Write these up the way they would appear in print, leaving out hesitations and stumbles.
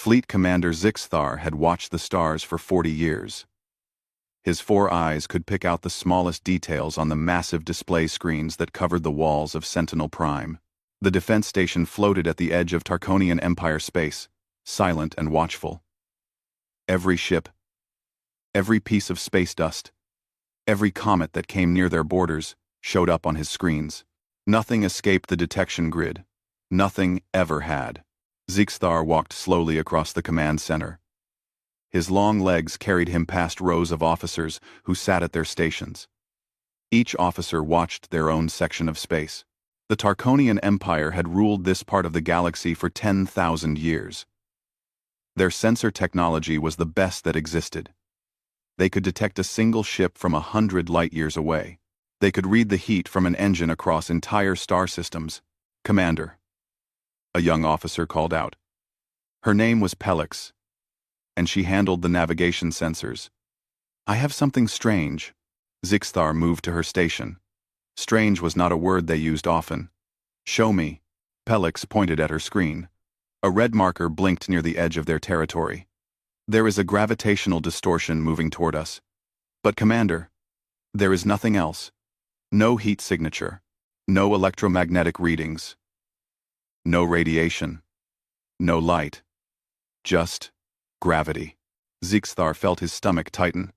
Fleet Commander Zixthar had watched the stars for 40 years. His 4 eyes could pick out the smallest details on the massive display screens that covered the walls of Sentinel Prime. The defense station floated at the edge of Tarkonian Empire space, silent and watchful. Every ship, every piece of space dust, every comet that came near their borders showed up on his screens. Nothing escaped the detection grid. Nothing ever had. Zixthar walked slowly across the command center. His long legs carried him past rows of officers who sat at their stations. Each officer watched their own section of space. The Tarkonian Empire had ruled this part of the galaxy for 10,000 years. Their sensor technology was the best that existed. They could detect a single ship from 100 light-years away. They could read the heat from an engine across entire star systems. "Commander," a young officer called out. Her name was Pelix, and she handled the navigation sensors. "I have something strange." Zixthar moved to her station. Strange was not a word they used often. "Show me." Pelix pointed at her screen. A red marker blinked near the edge of their territory. "There is a gravitational distortion moving toward us. But Commander, there is nothing else. No heat signature. No electromagnetic readings. No radiation. No light. Just gravity." Zixthar felt his stomach tighten.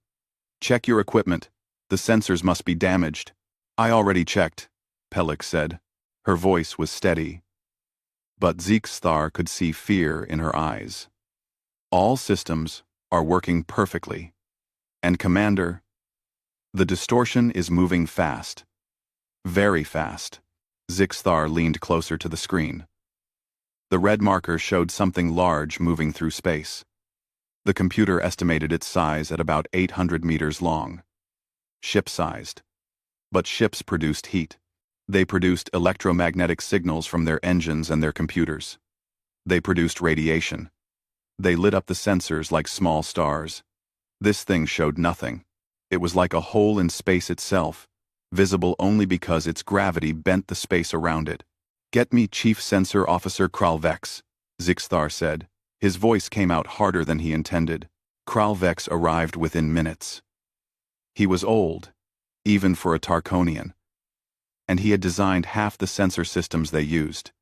"Check your equipment. The sensors must be damaged." "I already checked," Pelix said. Her voice was steady. But Zixthar could see fear in her eyes. "All systems are working perfectly. And Commander, the distortion is moving fast. Very fast." Zixthar leaned closer to the screen. The red marker showed something large moving through space. The computer estimated its size at about 800 meters long. Ship-sized. But ships produced heat. They produced electromagnetic signals from their engines and their computers. They produced radiation. They lit up the sensors like small stars. This thing showed nothing. It was like a hole in space itself, visible only because its gravity bent the space around it. "Get me Chief Sensor Officer Kralvex," Zixthar said. His voice came out harder than he intended. Kralvex arrived within minutes. He was old, even for a Tarkonian, and he had designed half the sensor systems they used.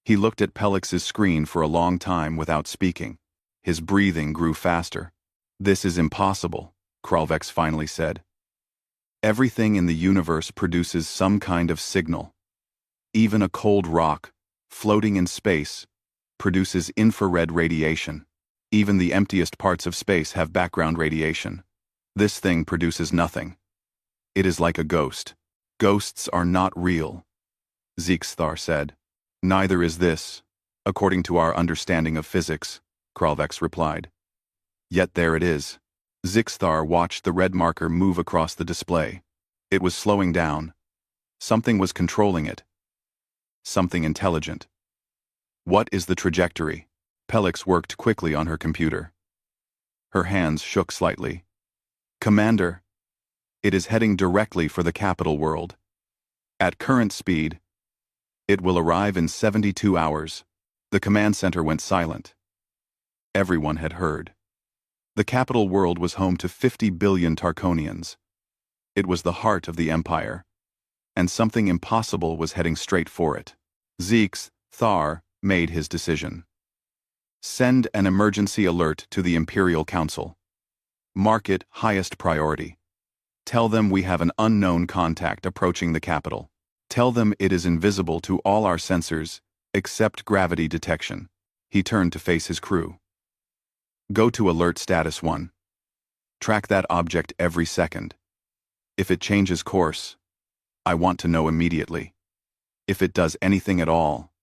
He looked at Pelix's screen for a long time without speaking. His breathing grew faster. "This is impossible," Kralvex finally said. "Everything in the universe produces some kind of signal. Even a cold rock, floating in space, produces infrared radiation. Even the emptiest parts of space have background radiation. This thing produces nothing. It is like a ghost. Ghosts are not real," Zixthar said. "Neither is this, according to our understanding of physics," Kralvex replied. "Yet there it is." Zixthar watched the red marker move across the display. It was slowing down. Something was controlling it. Something intelligent. "What is the trajectory?" Pelix worked quickly on her computer. Her hands shook slightly. "Commander, it is heading directly for the capital world. At current speed, it will arrive in 72 hours. The command center went silent. Everyone had heard. The capital world was home to 50 billion Tarkonians. It was the heart of the Empire, and something impossible was heading straight for it. Zixthar made his decision. "Send an emergency alert to the Imperial Council. Mark it highest priority. Tell them we have an unknown contact approaching the capital. Tell them it is invisible to all our sensors, except gravity detection." He turned to face his crew. "Go to Alert Status 1. Track that object every second. If it changes course, I want to know immediately. If it does anything at all,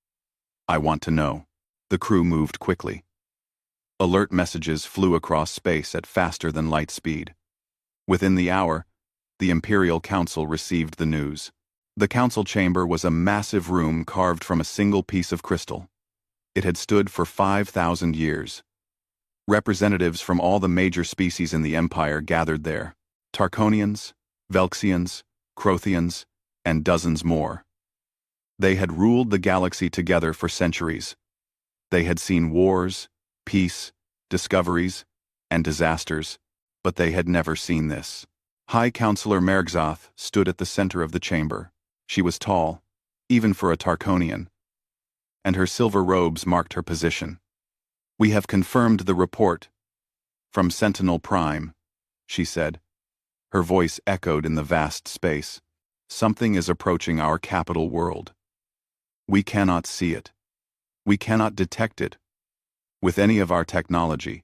I want to know." The crew moved quickly. Alert messages flew across space at faster than light speed. Within the hour, the Imperial Council received the news. The council chamber was a massive room carved from a single piece of crystal. It had stood for 5,000 years. Representatives from all the major species in the Empire gathered there. Tarkonians, Velxians, Crothians, and dozens more. They had ruled the galaxy together for centuries. They had seen wars, peace, discoveries, and disasters, but they had never seen this. High Counselor Mergzath stood at the center of the chamber. She was tall, even for a Tarkonian, and her silver robes marked her position. "We have confirmed the report from Sentinel Prime," she said. Her voice echoed in the vast space. "Something is approaching our capital world. We cannot see it. We cannot detect it with any of our technology.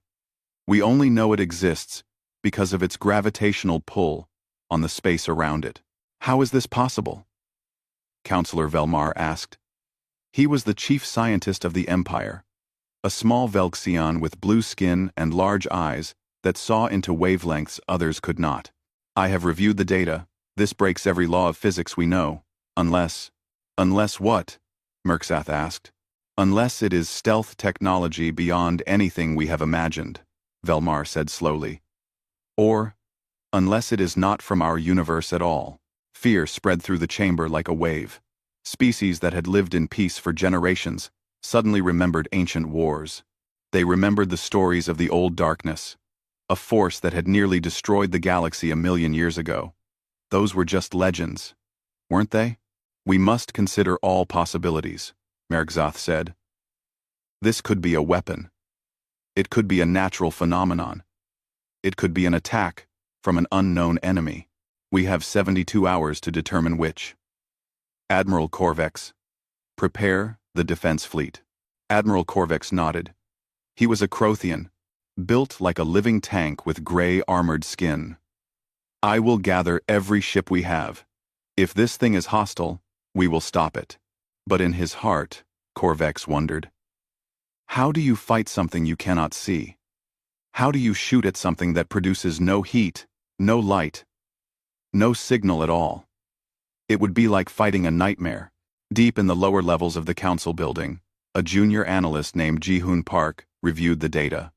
We only know it exists because of its gravitational pull on the space around it." "How is this possible?" Counselor Velmar asked. He was the chief scientist of the Empire, a small Velxion with blue skin and large eyes that saw into wavelengths others could not. "I have reviewed the data. This breaks every law of physics we know. Unless what?" Mergzath asked. "Unless it is stealth technology beyond anything we have imagined," Velmar said slowly. "Or, unless it is not from our universe at all." Fear spread through the chamber like a wave. Species that had lived in peace for generations suddenly remembered ancient wars. They remembered the stories of the old darkness, a force that had nearly destroyed the galaxy 1,000,000 years ago. Those were just legends, weren't they? "We must consider all possibilities," Mergzath said. "This could be a weapon. It could be a natural phenomenon. It could be an attack from an unknown enemy. We have 72 hours to determine which." "Admiral Corvex, prepare the defense fleet." Admiral Corvex nodded. He was a Crothian, built like a living tank with gray armored skin. "I will gather every ship we have. If this thing is hostile, we will stop it." But in his heart, Corvex wondered, how do you fight something you cannot see? How do you shoot at something that produces no heat, no light, no signal at all? It would be like fighting a nightmare. Deep in the lower levels of the council building, a junior analyst named Jihoon Park reviewed the data.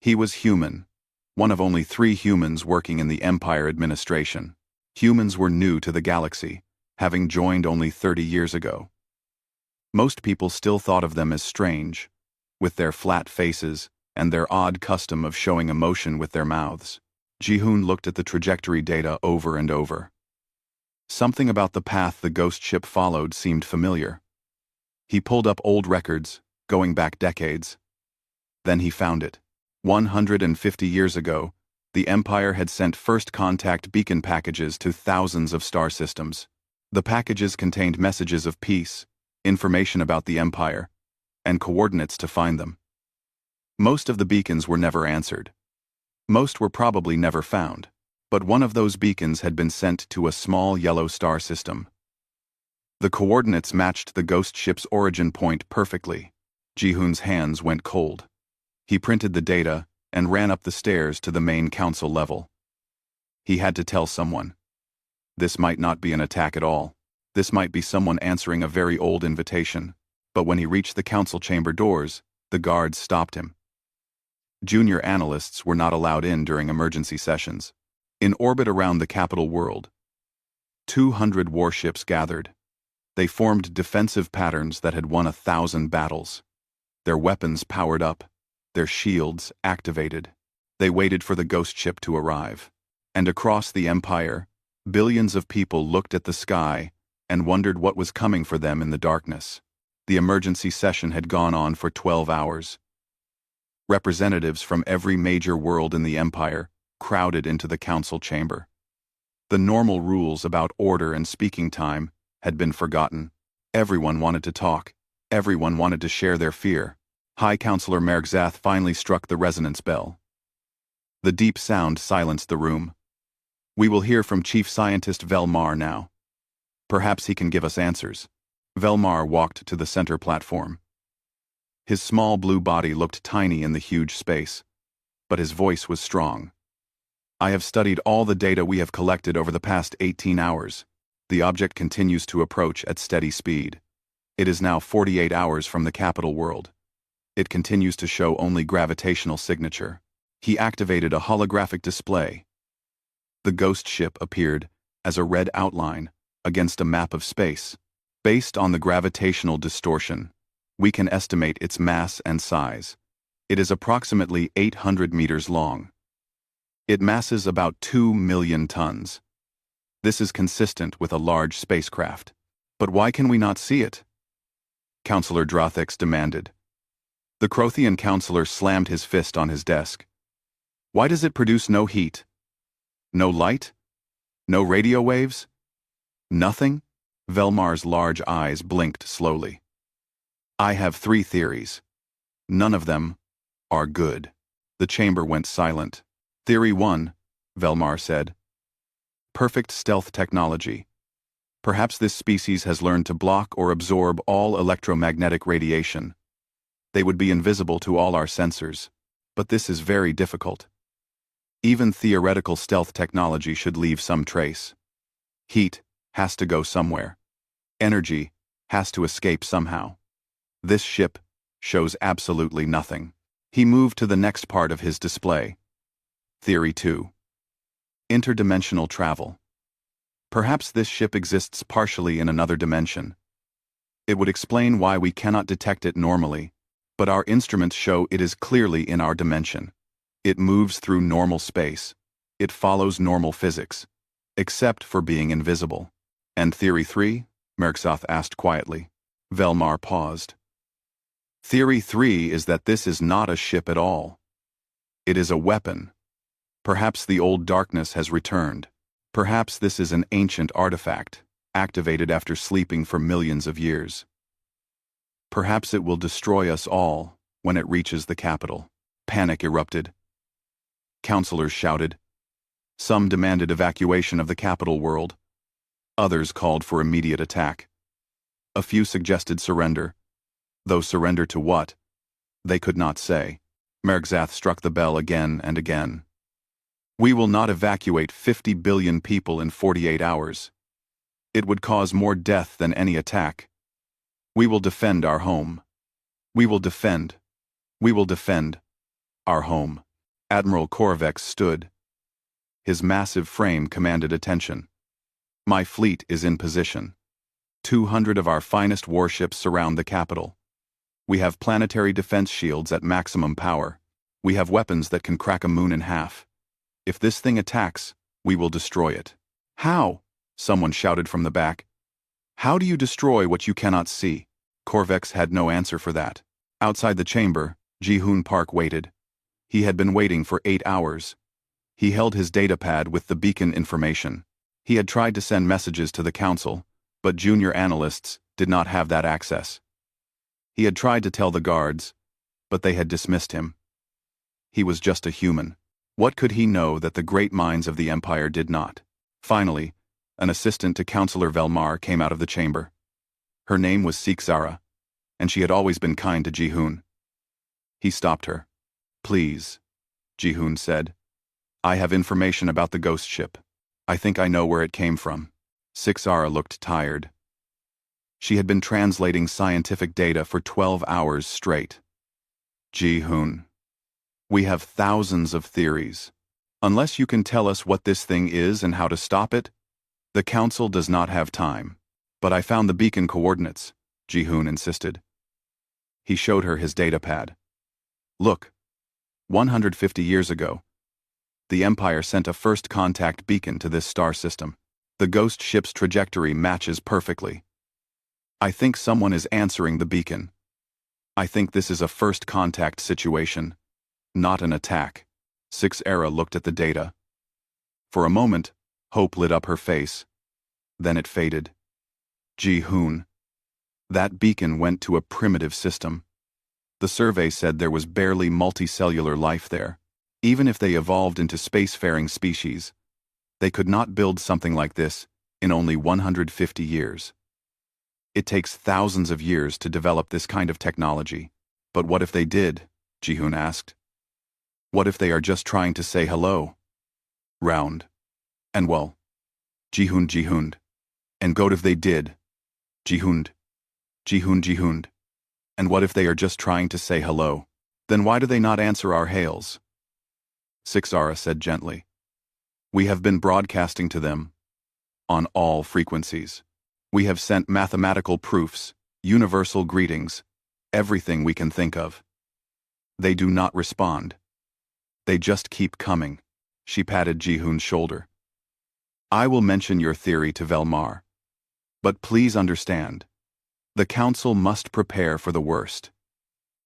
He was human, one of only 3 humans working in the Empire administration. Humans were new to the galaxy, having joined only 30 years ago. Most people still thought of them as strange, with their flat faces and their odd custom of showing emotion with their mouths. Jihoon looked at the trajectory data over and over. Something about the path the ghost ship followed seemed familiar. He pulled up old records, going back decades. Then he found it. 150 years ago, the Empire had sent first contact beacon packages to thousands of star systems. The packages contained messages of peace, information about the Empire, and coordinates to find them. Most of the beacons were never answered. Most were probably never found. But one of those beacons had been sent to a small yellow star system. The coordinates matched the ghost ship's origin point perfectly. Jihoon's hands went cold. He printed the data and ran up the stairs to the main council level. He had to tell someone. This might not be an attack at all. This might be someone answering a very old invitation. But when he reached the council chamber doors, the guards stopped him. Junior analysts were not allowed in during emergency sessions. In orbit around the capital world, 200 warships gathered. They formed defensive patterns that had won 1,000 battles. Their weapons powered up, their shields activated. They waited for the ghost ship to arrive. And across the Empire, billions of people looked at the sky and wondered what was coming for them in the darkness. The emergency session had gone on for 12 hours. Representatives from every major world in the Empire crowded into the council chamber. The normal rules about order and speaking time had been forgotten. Everyone wanted to talk. Everyone wanted to share their fear. High Counselor Mergzath finally struck the resonance bell. The deep sound silenced the room. "We will hear from Chief Scientist Velmar now. Perhaps he can give us answers." Velmar walked to the center platform. His small blue body looked tiny in the huge space, but his voice was strong. "I have studied all the data we have collected over the past 18 hours. The object continues to approach at steady speed. It is now 48 hours from the capital world. It continues to show only gravitational signature." He activated a holographic display. The ghost ship appeared as a red outline against a map of space. "Based on the gravitational distortion, we can estimate its mass and size. It is approximately 800 meters long. It masses about 2 million tons. This is consistent with a large spacecraft. But why can we not see it? Counselor Drothix demanded. The Crothian counselor slammed his fist on his desk. Why does it produce no heat? No light? No radio waves? Nothing? Velmar's large eyes blinked slowly. I have 3 theories. None of them are good. The chamber went silent. Theory 1, Velmar said. Perfect stealth technology. Perhaps this species has learned to block or absorb all electromagnetic radiation. They would be invisible to all our sensors, but this is very difficult. Even theoretical stealth technology should leave some trace. Heat has to go somewhere. Energy has to escape somehow. This ship shows absolutely nothing. He moved to the next part of his display. Theory 2. Interdimensional travel. Perhaps this ship exists partially in another dimension. It would explain why we cannot detect it normally, but our instruments show it is clearly in our dimension. It moves through normal space. It follows normal physics, except for being invisible. And Theory 3? Merkzoth asked quietly. Velmar paused. Theory 3 is that this is not a ship at all. It is a weapon. Perhaps the old darkness has returned. Perhaps this is an ancient artifact, activated after sleeping for millions of years. Perhaps it will destroy us all when it reaches the capital. Panic erupted. Counselors shouted. Some demanded evacuation of the capital world. Others called for immediate attack. A few suggested surrender. Though surrender to what? They could not say. Merkzoth struck the bell again and again. We will not evacuate 50 billion people in 48 hours. It would cause more death than any attack. We will defend our home. We will defend our home. Admiral Korvex stood. His massive frame commanded attention. My fleet is in position. 200 of our finest warships surround the capital. We have planetary defense shields at maximum power. We have weapons that can crack a moon in half. If this thing attacks, we will destroy it. How? Someone shouted from the back. How do you destroy what you cannot see? Korvex had no answer for that. Outside the chamber, Ji-hoon Park waited. He had been waiting for 8 hours. He held his datapad with the beacon information. He had tried to send messages to the council, but junior analysts did not have that access. He had tried to tell the guards, but they had dismissed him. He was just a human. What could he know that the great minds of the Empire did not? Finally, an assistant to Counselor Velmar came out of the chamber. Her name was Sixara, and she had always been kind to Ji-hoon. He stopped her. Please, Ji-hoon said. I have information about the ghost ship. I think I know where it came from. Sixara looked tired. She had been translating scientific data for 12 hours straight. Ji-hoon. We have thousands of theories. Unless you can tell us what this thing is and how to stop it, the Council does not have time. But I found the beacon coordinates, Ji-hoon insisted. He showed her his datapad. Look, 150 years ago, the Empire sent a first contact beacon to this star system. The ghost ship's trajectory matches perfectly. I think someone is answering the beacon. I think this is a first contact situation. Not an attack. Sixara looked at the data. For a moment, hope lit up her face. Then it faded. Ji-hoon. That beacon went to a primitive system. The survey said there was barely multicellular life there. Even if they evolved into spacefaring species, they could not build something like this in only 150 years. It takes thousands of years to develop this kind of technology. But what if they did? Ji-hoon asked. What if they are just trying to say hello? Round. And well. Ji-hoon. And what if they did? Ji-hoon. And what if they are just trying to say hello? Then why do they not answer our hails? Sixara said gently. We have been broadcasting to them. On all frequencies. We have sent mathematical proofs, universal greetings, everything we can think of. They do not respond. They just keep coming. She patted Ji-hoon's shoulder. I will mention your theory to Velmar. But please understand. The Council must prepare for the worst.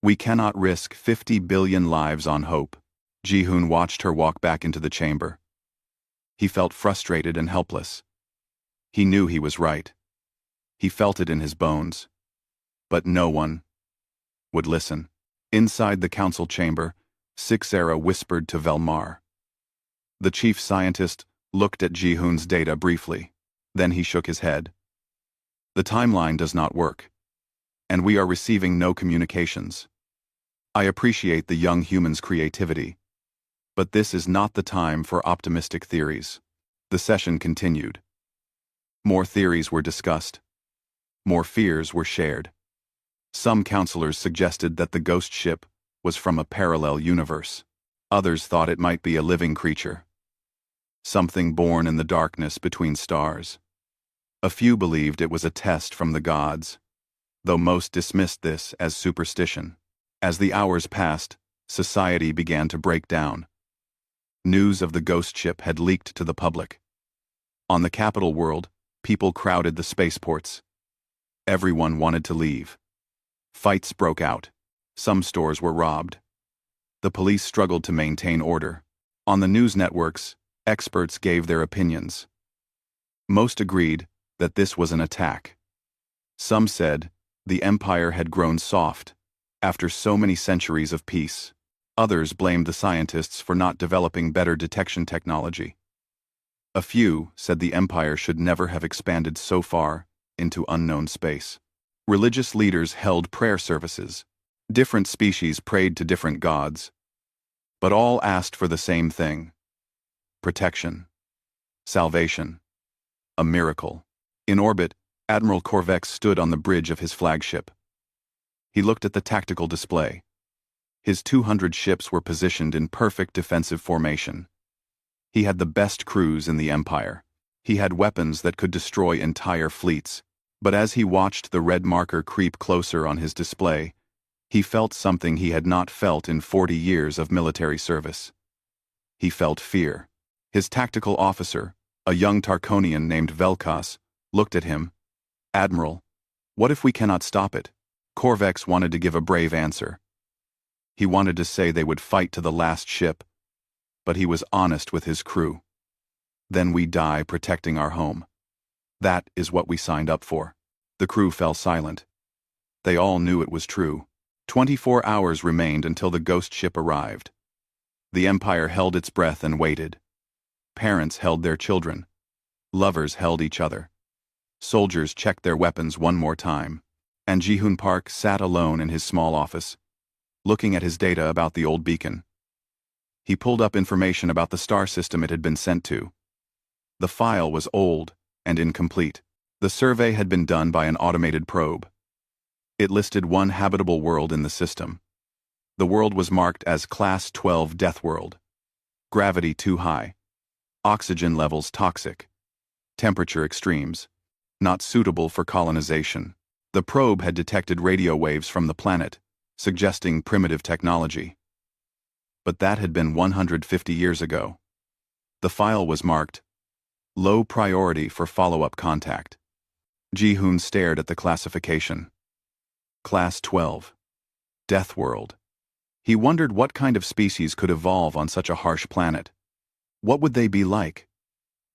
We cannot risk 50 billion lives on hope. Ji-hoon watched her walk back into the chamber. He felt frustrated and helpless. He knew he was right. He felt it in his bones. But no one would listen. Inside the council chamber, Sixera whispered to Velmar. The chief scientist looked at Ji-hoon's data briefly. Then he shook his head. The timeline does not work. And we are receiving no communications. I appreciate the young human's creativity. But this is not the time for optimistic theories. The session continued. More theories were discussed. More fears were shared. Some counselors suggested that the ghost ship was from a parallel universe. Others thought it might be a living creature. Something born in the darkness between stars. A few believed it was a test from the gods, though most dismissed this as superstition. As the hours passed, society began to break down. News of the ghost ship had leaked to the public. On the capital world, people crowded the spaceports. Everyone wanted to leave. Fights broke out. Some stores were robbed. The police struggled to maintain order. On the news networks, experts gave their opinions. Most agreed that this was an attack. Some said the empire had grown soft after so many centuries of peace. Others blamed the scientists for not developing better detection technology. A few said the empire should never have expanded so far into unknown space. Religious leaders held prayer services. Different species prayed to different gods. But all asked for the same thing: protection, salvation, a miracle. In orbit, Admiral Korvex stood on the bridge of his flagship. He looked at the tactical display. His 200 ships were positioned in perfect defensive formation. He had the best crews in the Empire. He had weapons that could destroy entire fleets. But as he watched the red marker creep closer on his display, he felt something he had not felt in 40 years of military service. He felt fear. His tactical officer, a young Tarkonian named Velkas, looked at him. Admiral, what if we cannot stop it? Korvex wanted to give a brave answer. He wanted to say they would fight to the last ship, but he was honest with his crew. Then we die protecting our home. That is what we signed up for. The crew fell silent. They all knew it was true. 24 hours remained until the ghost ship arrived. The Empire held its breath and waited. Parents held their children. Lovers held each other. Soldiers checked their weapons one more time. And Ji-hoon Park sat alone in his small office, looking at his data about the old beacon. He pulled up information about the star system it had been sent to. The file was old and incomplete. The survey had been done by an automated probe. It listed one habitable world in the system. The world was marked as Class 12 Death World. Gravity too high. Oxygen levels toxic. Temperature extremes. Not suitable for colonization. The probe had detected radio waves from the planet, suggesting primitive technology. But that had been 150 years ago. The file was marked low priority for follow-up contact. Ji-hoon stared at the classification. Class 12. Death World. He wondered what kind of species could evolve on such a harsh planet. What would they be like?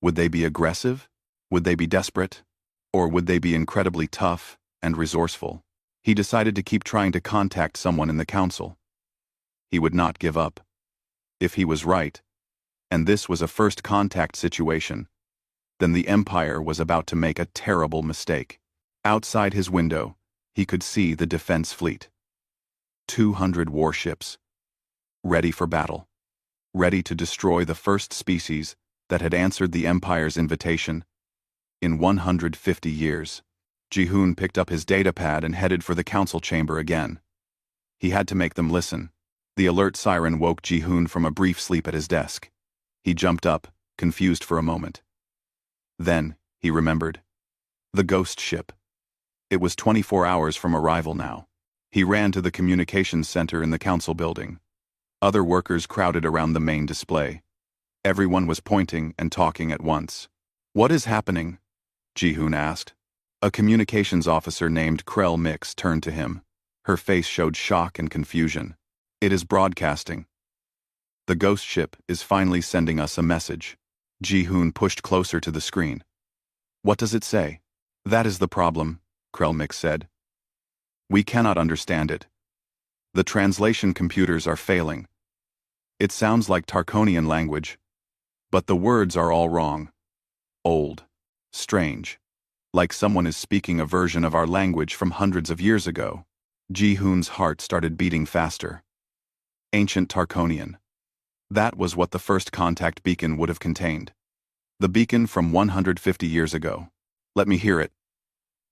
Would they be aggressive? Would they be desperate? Or would they be incredibly tough and resourceful? He decided to keep trying to contact someone in the council. He would not give up. If he was right, and this was a first contact situation, then the Empire was about to make a terrible mistake. Outside his window, he could see the defense fleet. 200 warships. Ready for battle. Ready to destroy the first species that had answered the Empire's invitation in 150 years. Ji-hoon picked up his datapad and headed for the council chamber again. He had to make them listen. The alert siren woke Ji-hoon from a brief sleep at his desk. He jumped up, confused for a moment. Then, he remembered. The ghost ship. It was 24 hours from arrival now. He ran to the communications center in the council building. Other workers crowded around the main display. Everyone was pointing and talking at once. "What is happening?" Ji-hoon asked. A communications officer named Krell Mix turned to him. Her face showed shock and confusion. "It is broadcasting. The ghost ship is finally sending us a message." Ji-hoon pushed closer to the screen. "What does it say?" "That is the problem," Krell Mix said. "We cannot understand it. The translation computers are failing. It sounds like Tarkonian language, but the words are all wrong. Old. Strange. Like someone is speaking a version of our language from hundreds of years ago." Ji-hoon's heart started beating faster. Ancient Tarkonian. That was what the first contact beacon would have contained. The beacon from 150 years ago. "Let me hear it,"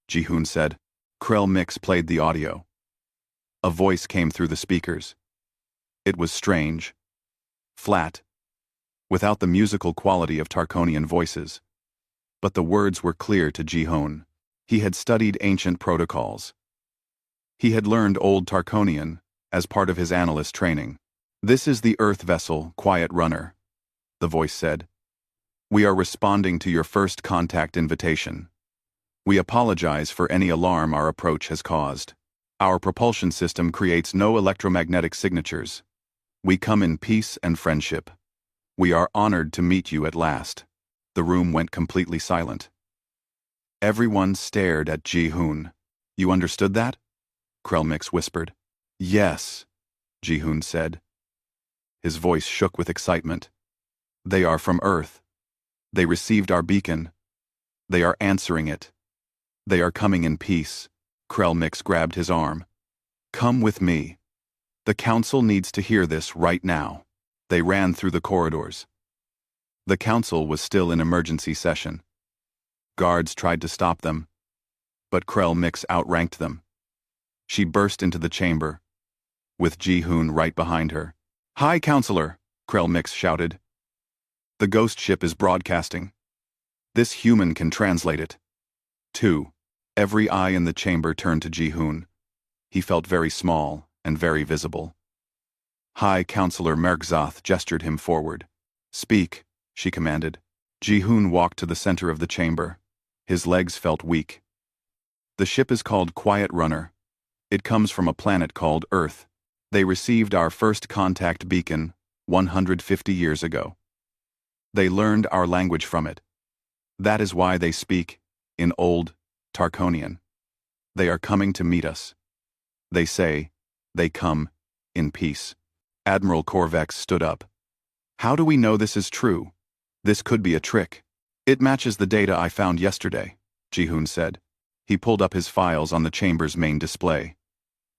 Ji-hoon said. Krell Mix played the audio. A voice came through the speakers. It was strange. Flat. Without the musical quality of Tarkonian voices. But the words were clear to Ji-hoon. He had studied ancient protocols. He had learned Old Tarkonian as part of his analyst training. "This is the Earth vessel, Quiet Runner," the voice said. "We are responding to your first contact invitation. We apologize for any alarm our approach has caused. Our propulsion system creates no electromagnetic signatures. We come in peace and friendship. We are honored to meet you at last." The room went completely silent. Everyone stared at Ji-hoon. "You understood that?" Krell Mix whispered. "Yes," Ji-hoon said. His voice shook with excitement. "They are from Earth. They received our beacon. They are answering it. They are coming in peace." Krell Mix grabbed his arm. "Come with me. The council needs to hear this right now." They ran through the corridors. The council was still in emergency session. Guards tried to stop them, but Krell Mix outranked them. She burst into the chamber, with Ji-hoon right behind her. "Hi, Counselor," Krell Mix shouted. "The ghost ship is broadcasting. This human can translate it." 2. Every eye in the chamber turned to Ji-hoon. He felt very small and very visible. High Counselor Mergzoth gestured him forward. "Speak," she commanded. Ji-hoon walked to the center of the chamber. His legs felt weak. "The ship is called Quiet Runner. It comes from a planet called Earth. They received our first contact beacon 150 years ago. They learned our language from it. That is why they speak in Old Tarkonian. They are coming to meet us. They say they come in peace." Admiral Korvex stood up. "How do we know this is true? This could be a trick." "It matches the data I found yesterday," Ji-hoon said. He pulled up his files on the chamber's main display.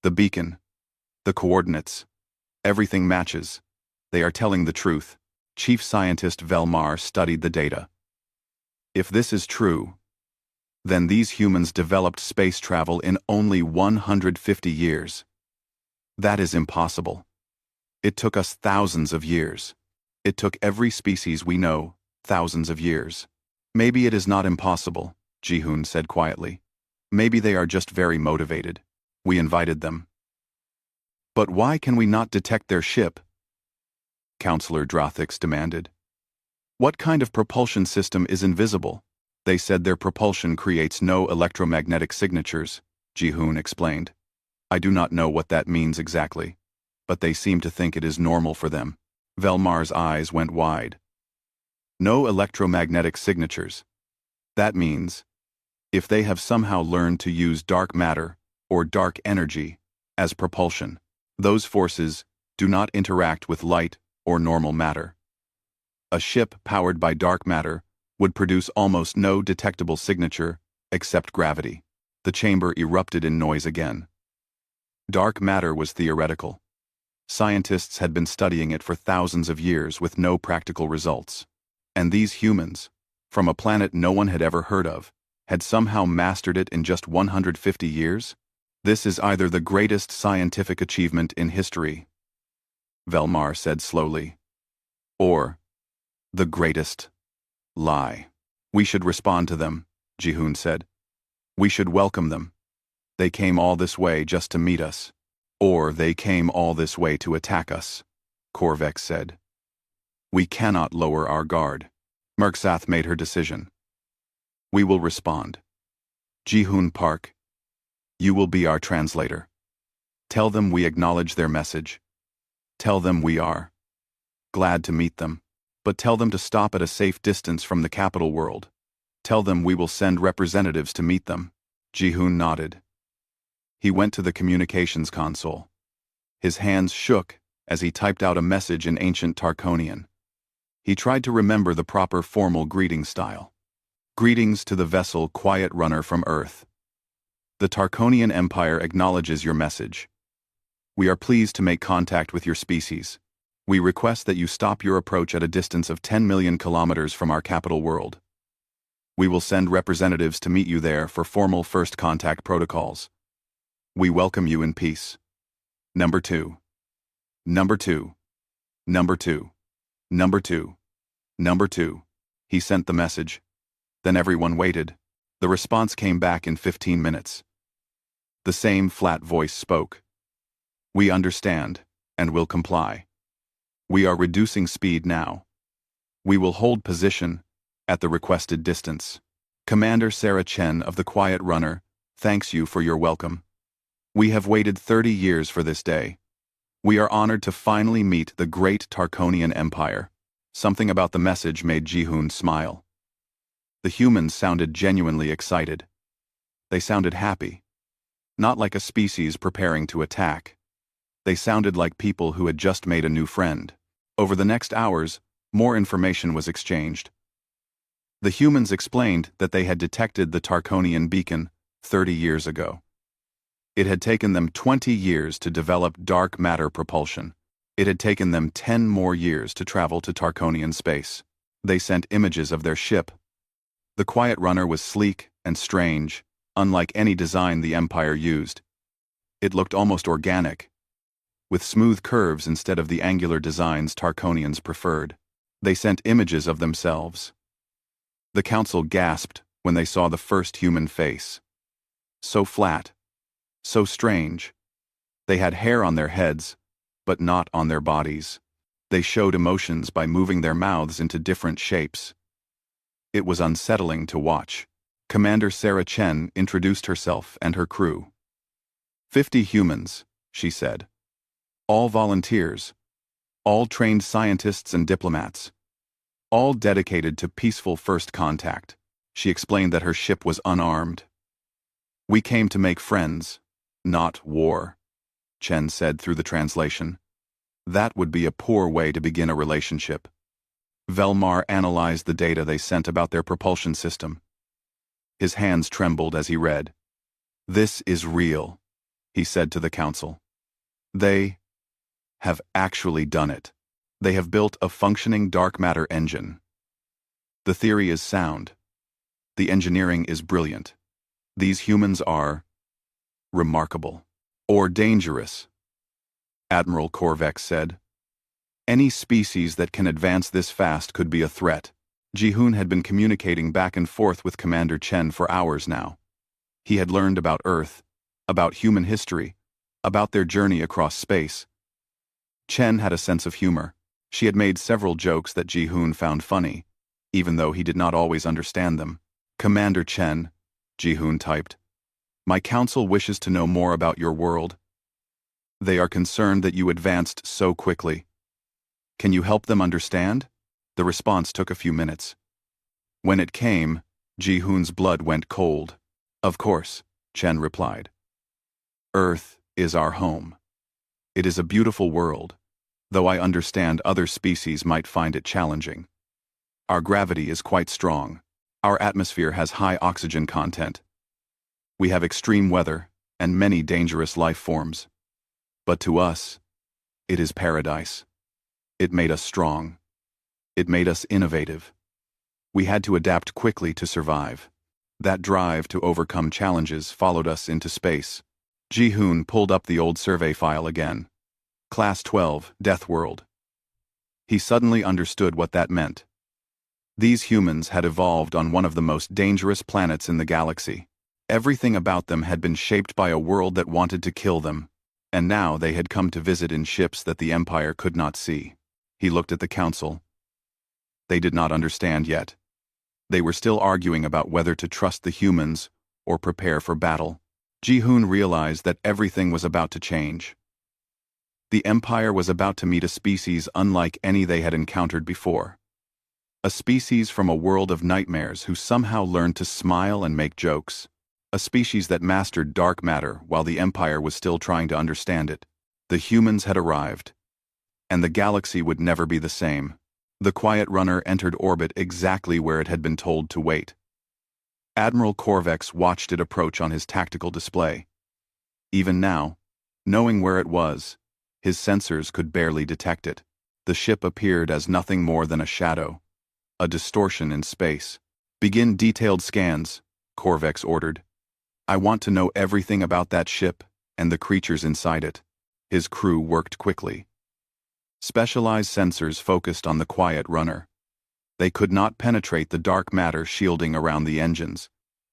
The beacon, the coordinates, everything matches. They are telling the truth. Chief Scientist Velmar studied the data. "If this is true, then these humans developed space travel in only 150 years. That is impossible. It took us thousands of years. It took every species we know thousands of years." "Maybe it is not impossible," Ji-hoon said quietly. "Maybe they are just very motivated. We invited them." "But why can we not detect their ship?" Counselor Drothix demanded. "What kind of propulsion system is invisible?" "They said their propulsion creates no electromagnetic signatures," Ji-hoon explained. "I do not know what that means exactly, but they seem to think it is normal for them." Velmar's eyes went wide. "No electromagnetic signatures. That means, if they have somehow learned to use dark matter or dark energy as propulsion, those forces do not interact with light or normal matter. A ship powered by dark matter would produce almost no detectable signature except gravity." The chamber erupted in noise again. Dark matter was theoretical. Scientists had been studying it for thousands of years with no practical results. And these humans, from a planet no one had ever heard of, had somehow mastered it in just 150 years? "This is either the greatest scientific achievement in history," Velmar said slowly, "or the greatest lie." "We should respond to them," Ji-hoon said. "We should welcome them. They came all this way just to meet us. Or they came all this way to attack us, Korvex said. We cannot lower our guard. Merksath made her decision. We will respond. Jihoon Park, you will be our translator. Tell them we acknowledge their message. Tell them we are glad to meet them, but tell them to stop at a safe distance from the capital world. Tell them we will send representatives to meet them. Jihoon nodded. He went to the communications console. His hands shook as he typed out a message in ancient Tarkonian. He tried to remember the proper formal greeting style. Greetings to the vessel Quiet Runner from Earth. The Tarkonian Empire acknowledges your message. We are pleased to make contact with your species. We request that you stop your approach at a distance of 10 million kilometers from our capital world. We will send representatives to meet you there for formal first contact protocols. We welcome you in peace. Number 2. Number 2. Number 2. Number 2. Number 2. He sent the message. Then everyone waited. The response came back in 15 minutes. The same flat voice spoke. We understand, and will comply. We are reducing speed now. We will hold position at the requested distance. Commander Sarah Chen of the Quiet Runner thanks you for your welcome. We have waited 30 years for this day. We are honored to finally meet the great Tarkonian Empire. Something about the message made Jihoon smile. The humans sounded genuinely excited. They sounded happy. Not like a species preparing to attack. They sounded like people who had just made a new friend. Over the next hours, more information was exchanged. The humans explained that they had detected the Tarkonian beacon 30 years ago. It had taken them 20 years to develop dark matter propulsion. It had taken them 10 more years to travel to Tarkonian space. They sent images of their ship. The Quiet Runner was sleek and strange, unlike any design the Empire used. It looked almost organic, with smooth curves instead of the angular designs Tarkonians preferred. They sent images of themselves. The Council gasped when they saw the first human face. So flat. So strange. They had hair on their heads, but not on their bodies. They showed emotions by moving their mouths into different shapes. It was unsettling to watch. Commander Sarah Chen introduced herself and her crew. 50 humans, she said. All volunteers. All trained scientists and diplomats. All dedicated to peaceful first contact. She explained that her ship was unarmed. We came to make friends, not war, Chen said through the translation. That would be a poor way to begin a relationship. Velmar analyzed the data they sent about their propulsion system. His hands trembled as he read. This is real, he said to the Council. They have actually done it. They have built a functioning dark matter engine. The theory is sound. The engineering is brilliant. These humans are remarkable. Or dangerous, Admiral Korvex said. Any species that can advance this fast could be a threat. Jihoon had been communicating back and forth with Commander Chen for hours now. He had learned about Earth, about human history, about their journey across space. Chen had a sense of humor. She had made several jokes that Jihoon found funny, even though he did not always understand them. Commander Chen, Jihoon typed. My council wishes to know more about your world. They are concerned that you advanced so quickly. Can you help them understand? The response took a few minutes. When it came, Jihoon's blood went cold. Of course, Chen replied. Earth is our home. It is a beautiful world, though I understand other species might find it challenging. Our gravity is quite strong. Our atmosphere has high oxygen content. We have extreme weather and many dangerous life forms. But to us, it is paradise. It made us strong. It made us innovative. We had to adapt quickly to survive. That drive to overcome challenges followed us into space. Jihoon pulled up the old survey file again. Class 12, Death World. He suddenly understood what that meant. These humans had evolved on one of the most dangerous planets in the galaxy. Everything about them had been shaped by a world that wanted to kill them, and now they had come to visit in ships that the Empire could not see. He looked at the council. They did not understand yet. They were still arguing about whether to trust the humans or prepare for battle. Ji-hoon realized that everything was about to change. The Empire was about to meet a species unlike any they had encountered before. A species from a world of nightmares who somehow learned to smile and make jokes. A species that mastered dark matter while the Empire was still trying to understand it. The humans had arrived. And the galaxy would never be the same. The Quiet Runner entered orbit exactly where it had been told to wait. Admiral Korvex watched it approach on his tactical display. Even now, knowing where it was, his sensors could barely detect it. The ship appeared as nothing more than a shadow, a distortion in space. "Begin detailed scans," Korvex ordered. "I want to know everything about that ship and the creatures inside it." His crew worked quickly. Specialized sensors focused on the Quiet Runner. They could not penetrate the dark matter shielding around the engines,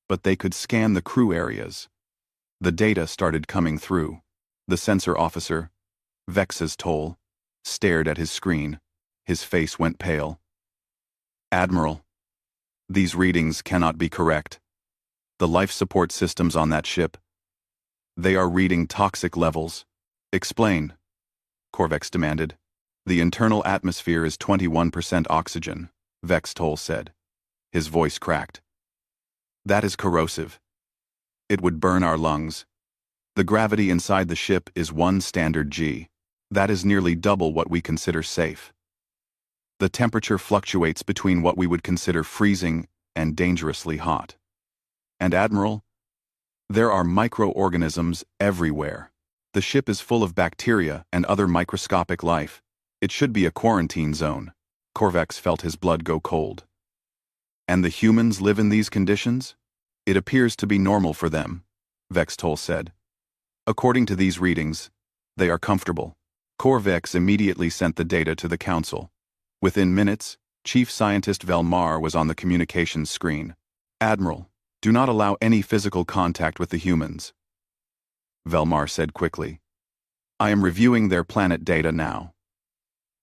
but they could scan the crew areas. The data started coming through. The sensor officer, Vex's Toll, stared at his screen. His face went pale. "Admiral, these readings cannot be correct. The life support systems on that ship, they are reading toxic levels." "Explain," Korvex demanded. "The internal atmosphere is 21% oxygen," Vex Toll said. His voice cracked. "That is corrosive. It would burn our lungs. The gravity inside the ship is 1 standard G. That is nearly double what we consider safe. The temperature fluctuates between what we would consider freezing and dangerously hot. And Admiral, there are microorganisms everywhere. The ship is full of bacteria and other microscopic life. It should be a quarantine zone." Korvex felt his blood go cold. "And the humans live in these conditions? It appears to be normal for them," Vex Toll said. "According to these readings, they are comfortable." Korvex immediately sent the data to the council. Within minutes, Chief Scientist Velmar was on the communications screen. "Admiral, do not allow any physical contact with the humans," Velmar said quickly. "I am reviewing their planet data now.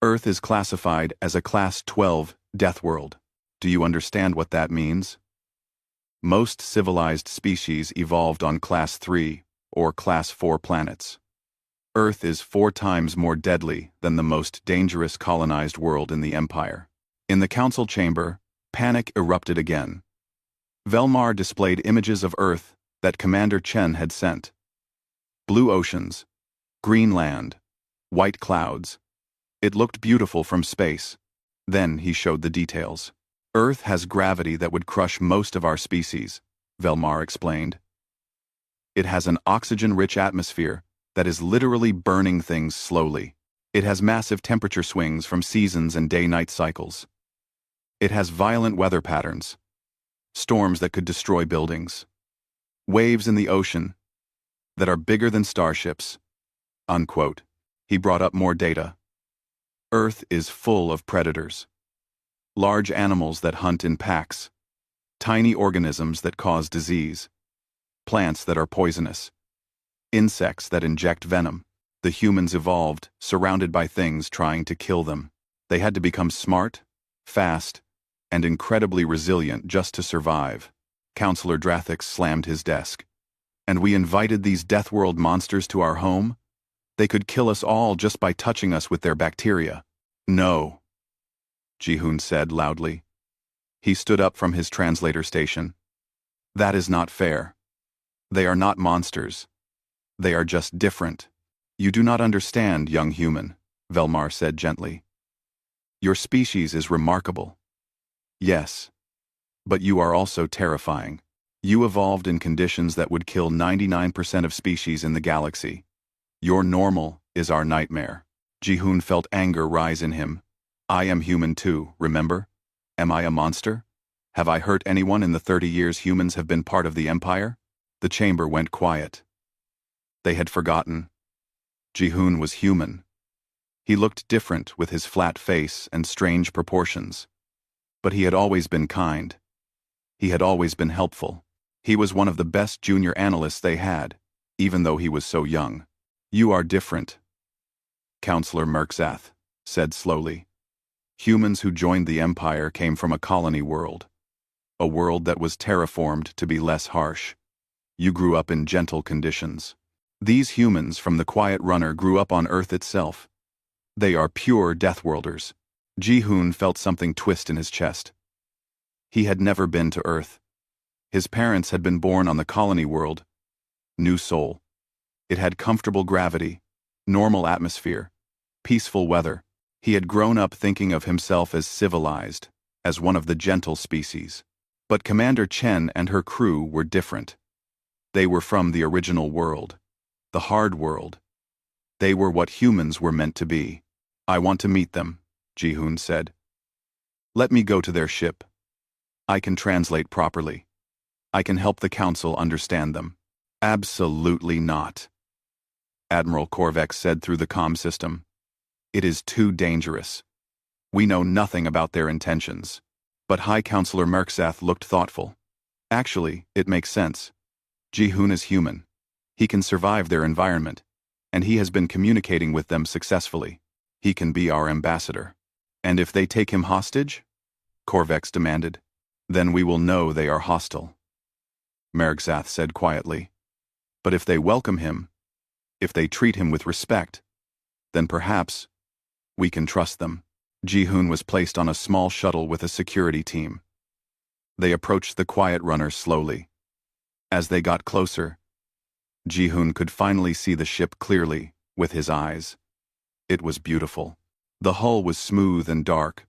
Earth is classified as a Class 12 death world. Do you understand what that means? Most civilized species evolved on Class 3 or Class 4 planets. Earth is 4 times more deadly than the most dangerous colonized world in the Empire." In the council chamber, panic erupted again. Velmar displayed images of Earth that Commander Chen had sent. Blue oceans, green land, white clouds. It looked beautiful from space. Then he showed the details. "Earth has gravity that would crush most of our species," Velmar explained. "It has an oxygen-rich atmosphere that is literally burning things slowly. It has massive temperature swings from seasons and day-night cycles. It has violent weather patterns, storms that could destroy buildings, waves in the ocean that are bigger than starships." Unquote. He brought up more data. "Earth is full of predators. Large animals that hunt in packs, tiny organisms that cause disease, plants that are poisonous, insects that inject venom. The humans evolved, surrounded by things trying to kill them. They had to become smart, fast, and incredibly resilient just to survive." Counselor Drathix slammed his desk. "And we invited these Death World monsters to our home? They could kill us all just by touching us with their bacteria." "No," Ji-hoon said loudly. He stood up from his translator station. "That is not fair. They are not monsters. They are just different." "You do not understand, young human," Velmar said gently. "Your species is remarkable. Yes, but you are also terrifying. You evolved in conditions that would kill 99% of species in the galaxy. Your normal is our nightmare." Ji-hoon felt anger rise in him. "I am human too, remember? Am I a monster? Have I hurt anyone in the 30 years humans have been part of the Empire?" The chamber went quiet. They had forgotten. Ji-hoon was human. He looked different with his flat face and strange proportions. But he had always been kind. He had always been helpful. He was one of the best junior analysts they had, even though he was so young. "You are different," Counselor Merkzath said slowly. "Humans who joined the Empire came from a colony world. A world that was terraformed to be less harsh. You grew up in gentle conditions. These humans from the Quiet Runner grew up on Earth itself. They are pure Deathworlders." Ji-hoon felt something twist in his chest. He had never been to Earth. His parents had been born on the colony world. New Soul. It had comfortable gravity, normal atmosphere, peaceful weather. He had grown up thinking of himself as civilized, as one of the gentle species. But Commander Chen and her crew were different. They were from the original world, the hard world. They were what humans were meant to be. "I want to meet them," Ji-hoon said. "Let me go to their ship. I can translate properly. I can help the Council understand them." "Absolutely not," Admiral Korvex said through the comm system. "It is too dangerous. We know nothing about their intentions." But High Counselor Merkzath looked thoughtful. "Actually, it makes sense. Ji-hoon is human. He can survive their environment, and he has been communicating with them successfully. He can be our ambassador." "And if they take him hostage?" Korvex demanded. "Then we will know they are hostile," Merkzath said quietly. "But if they welcome him, if they treat him with respect, then perhaps we can trust them." Ji-hoon was placed on a small shuttle with a security team. They approached the Quiet Runner slowly. As they got closer, Ji-hoon could finally see the ship clearly with his eyes. It was beautiful. The hull was smooth and dark,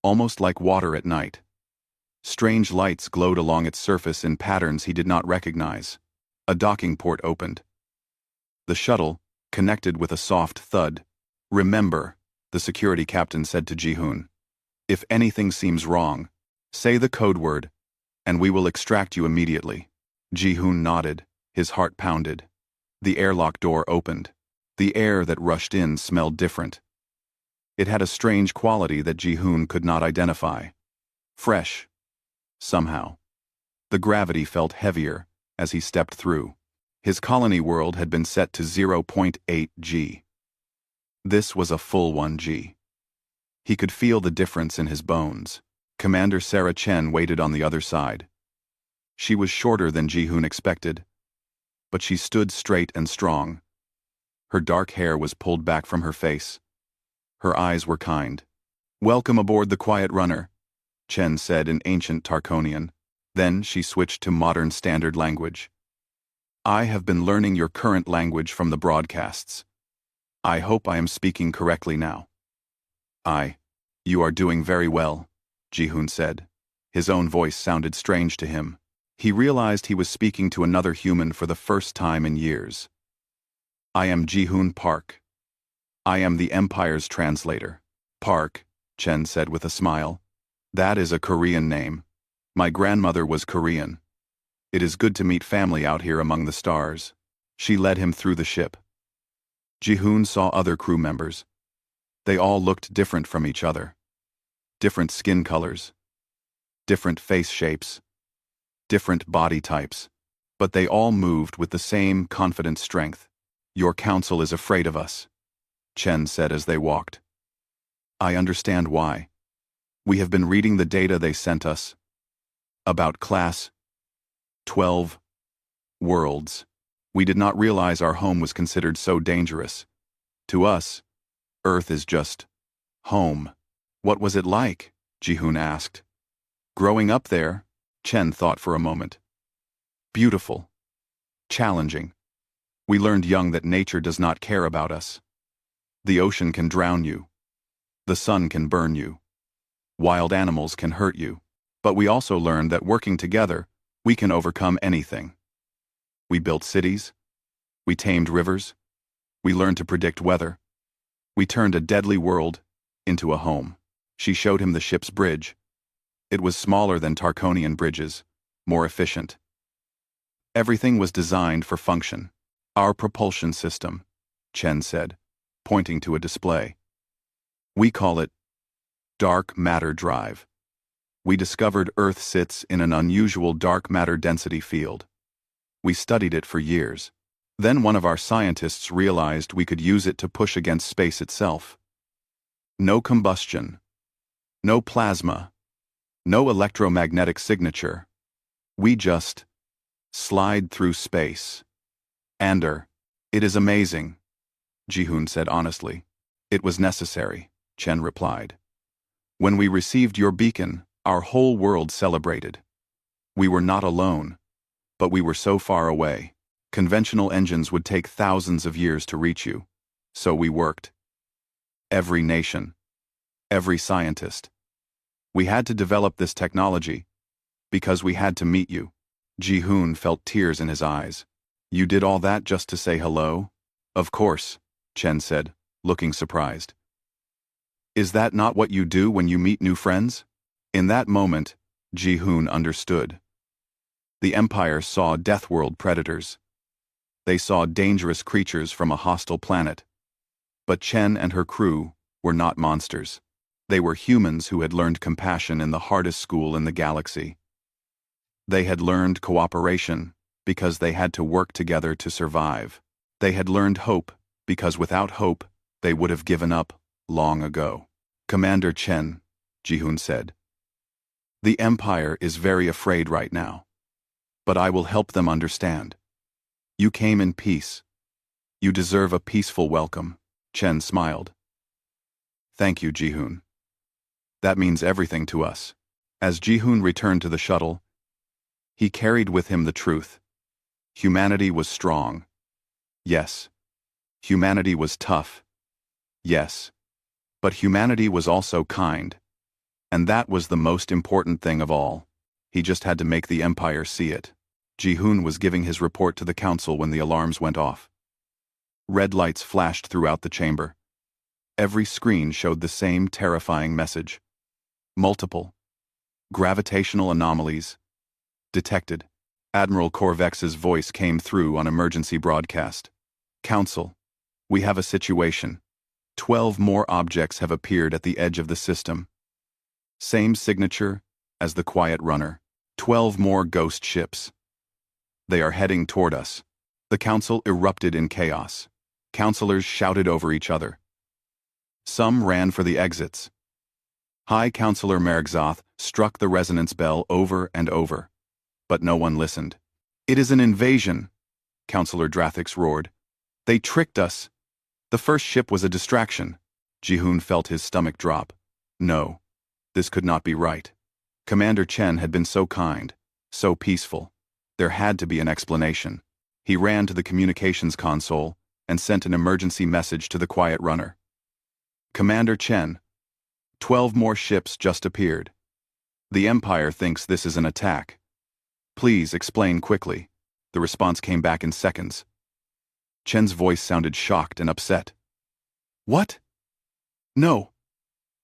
almost like water at night. Strange lights glowed along its surface in patterns he did not recognize. A docking port opened. The shuttle connected with a soft thud. "Remember," the security captain said to Ji-hoon, "if anything seems wrong, say the code word, and we will extract you immediately." Ji-hoon nodded, his heart pounded. The airlock door opened. The air that rushed in smelled different. It had a strange quality that Ji-hoon could not identify. Fresh. Somehow. The gravity felt heavier as he stepped through. His colony world had been set to 0.8 G. This was a full 1 G. He could feel the difference in his bones. Commander Sarah Chen waited on the other side. She was shorter than Ji-hoon expected, but she stood straight and strong. Her dark hair was pulled back from her face. Her eyes were kind. "Welcome aboard the Quiet Runner," Chen said in ancient Tarkonian. Then she switched to modern standard language. "I have been learning your current language from the broadcasts. I hope I am speaking correctly now." You are doing very well," Ji-hoon said. His own voice sounded strange to him. He realized he was speaking to another human for the first time in years. "I am Ji-hoon Park. I am the Empire's translator." "Park," Chen said with a smile. "That is a Korean name. My grandmother was Korean. It is good to meet family out here among the stars." She led him through the ship. Ji-hoon saw other crew members. They all looked different from each other. Different skin colors. Different face shapes. Different body types. But they all moved with the same confident strength. "Your council is afraid of us," Chen said as they walked. "I understand why. We have been reading the data they sent us. About Class 12 worlds. We did not realize our home was considered so dangerous. To us, Earth is just home." "What was it like?" Ji-hoon asked. "Growing up there," Chen thought for a moment. "Beautiful. Challenging. We learned young that nature does not care about us. The ocean can drown you. The sun can burn you. Wild animals can hurt you. But we also learned that working together, we can overcome anything. We built cities. We tamed rivers. We learned to predict weather. We turned a deadly world into a home." She showed him the ship's bridge. It was smaller than Tarkonian bridges, more efficient. Everything was designed for function. "Our propulsion system," Chen said, pointing to a display. "We call it dark matter drive. We discovered Earth sits in an unusual dark matter density field. We studied it for years. Then one of our scientists realized we could use it to push against space itself. No combustion. No plasma. No electromagnetic signature. We just slide through space. It is amazing, Ji-hoon said honestly. It was necessary, Chen replied. When we received your beacon, our whole world celebrated. We were not alone, but we were so far away. Conventional engines would take thousands of years to reach you. So we worked. Every nation. Every scientist. We had to develop this technology because we had to meet you. Ji-hoon felt tears in his eyes. You did all that just to say hello? Of course, Chen said, looking surprised. Is that not what you do when you meet new friends? In that moment, Ji-hoon understood. The Empire saw Deathworld predators. They saw dangerous creatures from a hostile planet. But Chen and her crew were not monsters. They were humans who had learned compassion in the hardest school in the galaxy. They had learned cooperation because they had to work together to survive. They had learned hope because without hope, they would have given up long ago. Commander Chen, Ji-hoon said. The Empire is very afraid right now. But I will help them understand. You came in peace. You deserve a peaceful welcome, Chen smiled. Thank you, Ji-hoon. That means everything to us. As Ji-hoon returned to the shuttle, he carried with him the truth. Humanity was strong. Yes. Humanity was tough. Yes. But humanity was also kind. And that was the most important thing of all. He just had to make the Empire see it. Ji-hoon was giving his report to the council when the alarms went off. Red lights flashed throughout the chamber. Every screen showed the same terrifying message. Multiple gravitational anomalies detected. Admiral Korvex's voice came through on emergency broadcast. Council, we have a situation. 12 more objects have appeared at the edge of the system. Same signature as the Quiet Runner. 12 more ghost ships. They are heading toward us. The council erupted in chaos. Councilors shouted over each other. Some ran for the exits. High Councilor Mergzoth struck the resonance bell over and over. But no one listened. It is an invasion, Councilor Drathix roared. They tricked us. The first ship was a distraction. Ji-hoon felt his stomach drop. No, this could not be right. Commander Chen had been so kind, so peaceful. There had to be an explanation. He ran to the communications console and sent an emergency message to the Quiet Runner. Commander Chen, 12 more ships just appeared. The Empire thinks this is an attack. Please explain quickly. The response came back in seconds. Chen's voice sounded shocked and upset. What? No.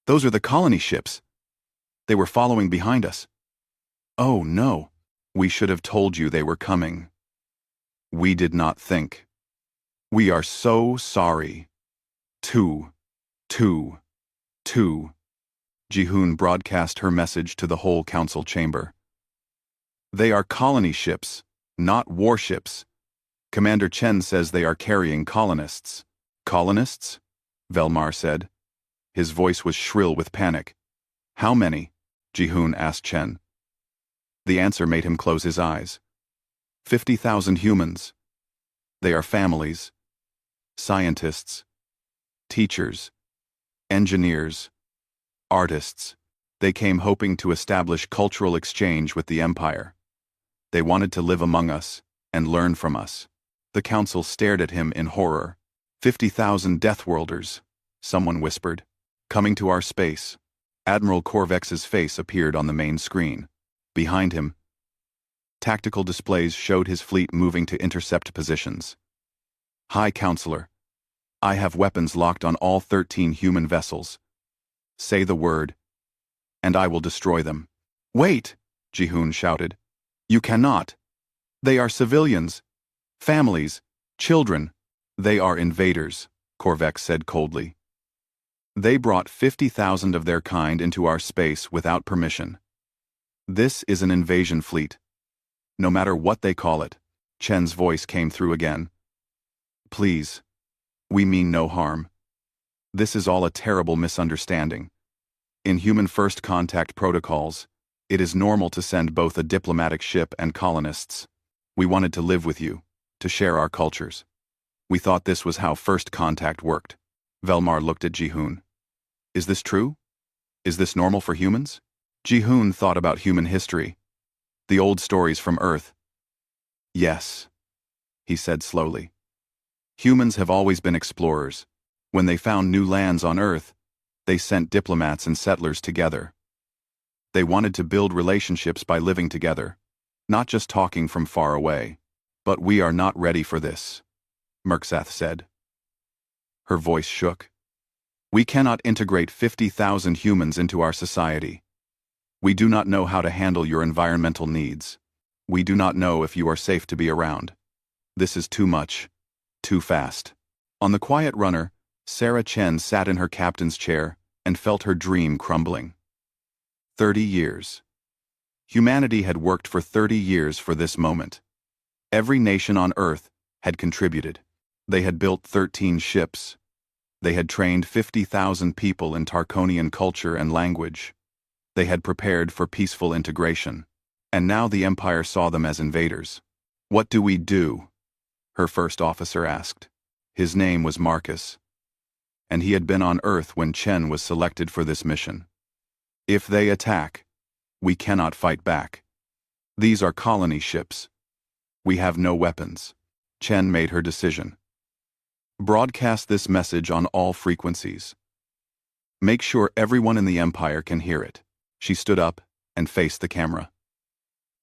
Those are the colony ships. They were following behind us. Oh no. We should have told you they were coming. We did not think. We are so sorry. Two. Ji-hoon broadcast her message to the whole council chamber. They are colony ships, not warships. Commander Chen says they are carrying colonists. Colonists? Velmar said. His voice was shrill with panic. How many? Ji-hoon asked Chen. The answer made him close his eyes. 50,000 humans. They are families, scientists, teachers, engineers, artists. They came hoping to establish cultural exchange with the Empire. They wanted to live among us and learn from us. The council stared at him in horror. 50,000 Deathworlders, someone whispered. Coming to our space. Admiral Korvex's face appeared on the main screen. Behind him, tactical displays showed his fleet moving to intercept positions. High Counselor, I have weapons locked on all 13 human vessels. Say the word, and I will destroy them. Wait, Ji-hoon shouted. You cannot. They are civilians, families, children. They are invaders, Korvex said coldly. They brought 50,000 of their kind into our space without permission. This is an invasion fleet. No matter what they call it. Chen's voice came through again. Please. We mean no harm. This is all a terrible misunderstanding. In human first contact protocols, it is normal to send both a diplomatic ship and colonists. We wanted to live with you, to share our cultures. We thought this was how first contact worked. Velmar looked at Ji-hoon. Is this true? Is this normal for humans? Ji-hoon thought about human history. The old stories from Earth. Yes, he said slowly. Humans have always been explorers. When they found new lands on Earth, they sent diplomats and settlers together. They wanted to build relationships by living together, not just talking from far away. But we are not ready for this, Merkzath said. Her voice shook. We cannot integrate 50,000 humans into our society. We do not know how to handle your environmental needs. We do not know if you are safe to be around. This is too much. Too fast. On the quiet runner, Sarah Chen sat in her captain's chair and felt her dream crumbling. 30 years. Humanity had worked for 30 years for this moment. Every nation on Earth had contributed. They had built 13 ships. They had trained 50,000 people in Tarkonian culture and language. They had prepared for peaceful integration. And now the Empire saw them as invaders. What do we do? Her first officer asked. His name was Marcus. And he had been on Earth when Chen was selected for this mission. If they attack, we cannot fight back. These are colony ships. We have no weapons. Chen made her decision. Broadcast this message on all frequencies. Make sure everyone in the Empire can hear it. She stood up and faced the camera.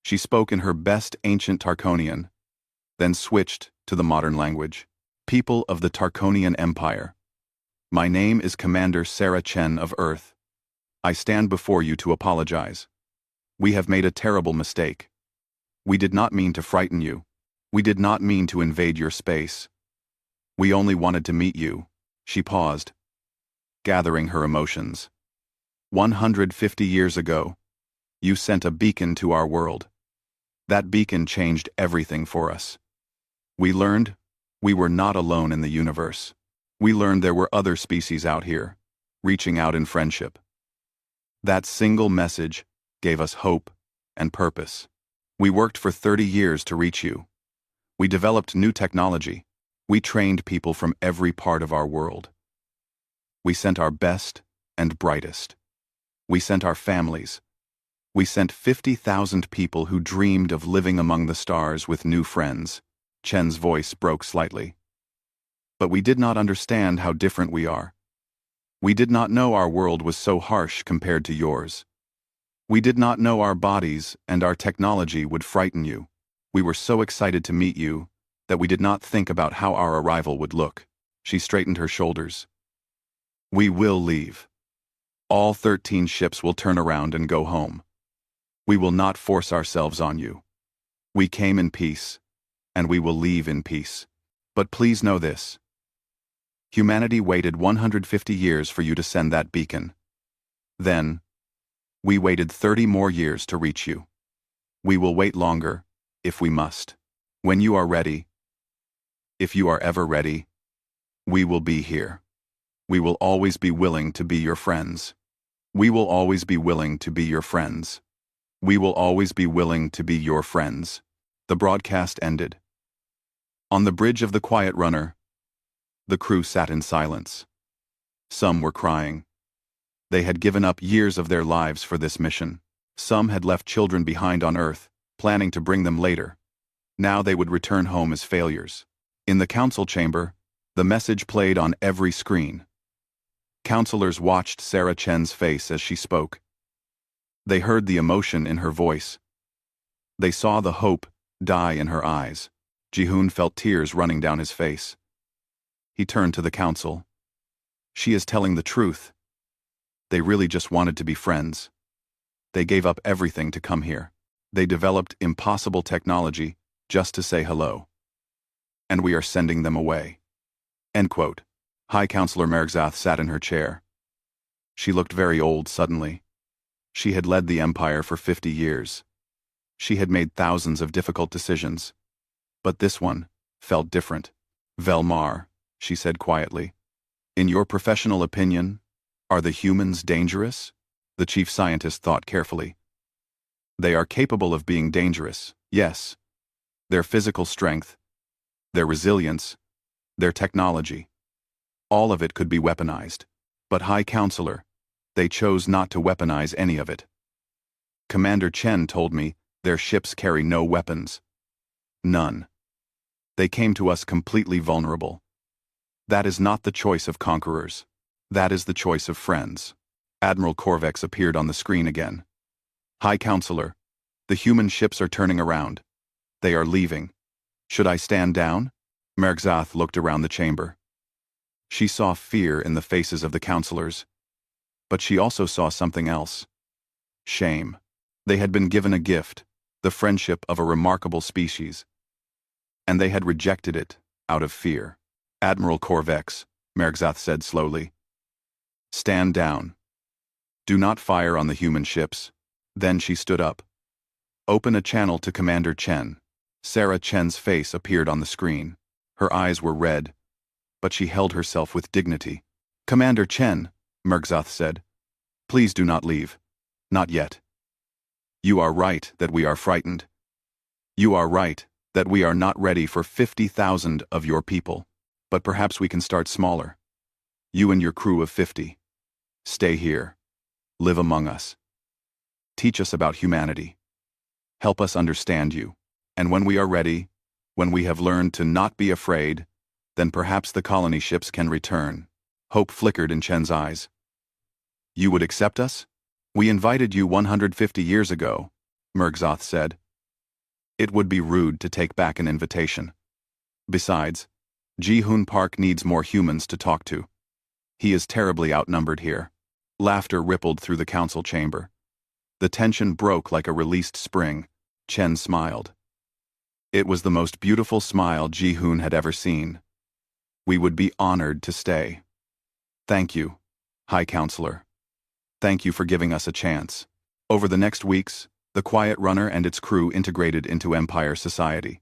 She spoke in her best ancient Tarkonian, then switched to the modern language. People of the Tarkonian Empire. My name is Commander Sarah Chen of Earth. I stand before you to apologize. We have made a terrible mistake. We did not mean to frighten you. We did not mean to invade your space. We only wanted to meet you. She paused, gathering her emotions. 150 years ago, you sent a beacon to our world. That beacon changed everything for us. We learned we were not alone in the universe. We learned there were other species out here, reaching out in friendship. That single message gave us hope and purpose. We worked for 30 years to reach you. We developed new technology. We trained people from every part of our world. We sent our best and brightest. We sent our families. We sent 50,000 people who dreamed of living among the stars with new friends. Chen's voice broke slightly. But we did not understand how different we are. We did not know our world was so harsh compared to yours. We did not know our bodies and our technology would frighten you. We were so excited to meet you that we did not think about how our arrival would look. She straightened her shoulders. We will leave. All 13 ships will turn around and go home. We will not force ourselves on you. We came in peace, and we will leave in peace. But please know this. Humanity waited 150 years for you to send that beacon. Then, we waited 30 more years to reach you. We will wait longer, if we must. When you are ready, if you are ever ready, we will be here. We will always be willing to be your friends. We will always be willing to be your friends. We will always be willing to be your friends. The broadcast ended. On the bridge of the Quiet Runner, the crew sat in silence. Some were crying. They had given up years of their lives for this mission. Some had left children behind on Earth, planning to bring them later. Now they would return home as failures. In the council chamber, the message played on every screen. Counselors watched Sarah Chen's face as she spoke. They heard the emotion in her voice. They saw the hope die in her eyes. Ji-hoon felt tears running down his face. He turned to the council. She is telling the truth. They really just wanted to be friends. They gave up everything to come here. They developed impossible technology just to say hello. And we are sending them away. End quote. High Counselor Merkzath sat in her chair. She looked very old suddenly. She had led the Empire for 50 years. She had made thousands of difficult decisions. But this one felt different. Velmar, she said quietly. In your professional opinion, are the humans dangerous? The chief scientist thought carefully. They are capable of being dangerous, yes. Their physical strength, their resilience, their technology. All of it could be weaponized. But High Counselor, they chose not to weaponize any of it. Commander Chen told me their ships carry no weapons. None. They came to us completely vulnerable. That is not the choice of conquerors. That is the choice of friends. Admiral Korvex appeared on the screen again. High Counselor, the human ships are turning around. They are leaving. Should I stand down? Mergzath looked around the chamber. She saw fear in the faces of the counselors. But she also saw something else. Shame. They had been given a gift, the friendship of a remarkable species. And they had rejected it, out of fear. Admiral Korvex, Mergzath said slowly. Stand down. Do not fire on the human ships. Then she stood up. Open a channel to Commander Chen. Sarah Chen's face appeared on the screen. Her eyes were red, but she held herself with dignity. Commander Chen, Mergzath said. Please do not leave. Not yet. You are right that we are frightened. You are right that we are not ready for 50,000 of your people. But perhaps we can start smaller. You and your crew of 50. Stay here. Live among us. Teach us about humanity. Help us understand you. And when we are ready, when we have learned to not be afraid, then perhaps the colony ships can return. Hope flickered in Chen's eyes. You would accept us? We invited you 150 years ago, Mergzath said. It would be rude to take back an invitation. Besides, Ji-Hoon Park needs more humans to talk to. He is terribly outnumbered here. Laughter rippled through the council chamber. The tension broke like a released spring. Chen smiled. It was the most beautiful smile Ji-Hoon had ever seen. We would be honored to stay. Thank you, High Counselor. Thank you for giving us a chance. Over the next weeks, the Quiet Runner and its crew integrated into Empire society.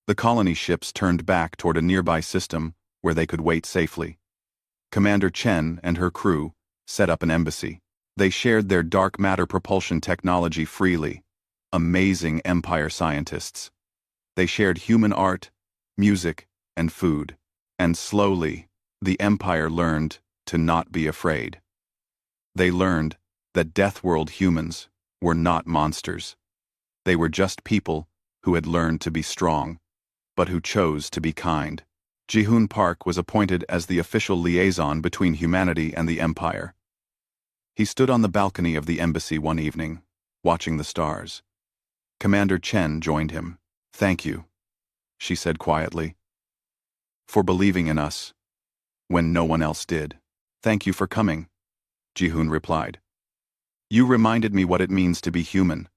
The colony ships turned back toward a nearby system where they could wait safely. Commander Chen and her crew set up an embassy. They shared their dark matter propulsion technology freely. Amazing Empire scientists. They shared human art, music, and food. And slowly, the Empire learned to not be afraid. They learned that Deathworld humans were not monsters. They were just people who had learned to be strong, but who chose to be kind. Ji-Hoon Park was appointed as the official liaison between humanity and the Empire. He stood on the balcony of the embassy one evening, watching the stars. Commander Chen joined him. Thank you, she said quietly, for believing in us when no one else did. Thank you for coming, Ji-Hoon replied. You reminded me what it means to be human.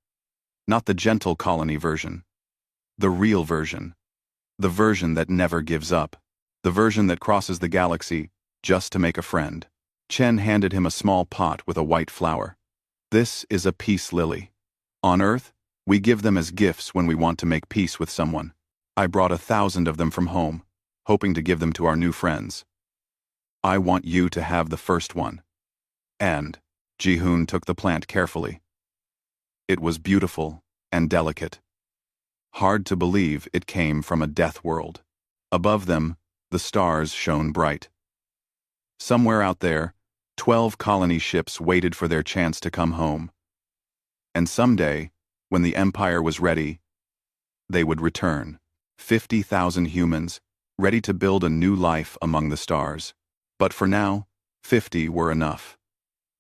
Not the gentle colony version. The real version. The version that never gives up. The version that crosses the galaxy just to make a friend. Chen handed him a small pot with a white flower. This is a peace lily. On Earth, we give them as gifts when we want to make peace with someone. I brought 1,000 of them from home, hoping to give them to our new friends. I want you to have the first one. And Ji-Hoon took the plant carefully. It was beautiful and delicate. Hard to believe it came from a death world. Above them, the stars shone bright. Somewhere out there, 12 colony ships waited for their chance to come home. And someday, when the Empire was ready, they would return. 50,000 humans, ready to build a new life among the stars. But for now, 50 were enough.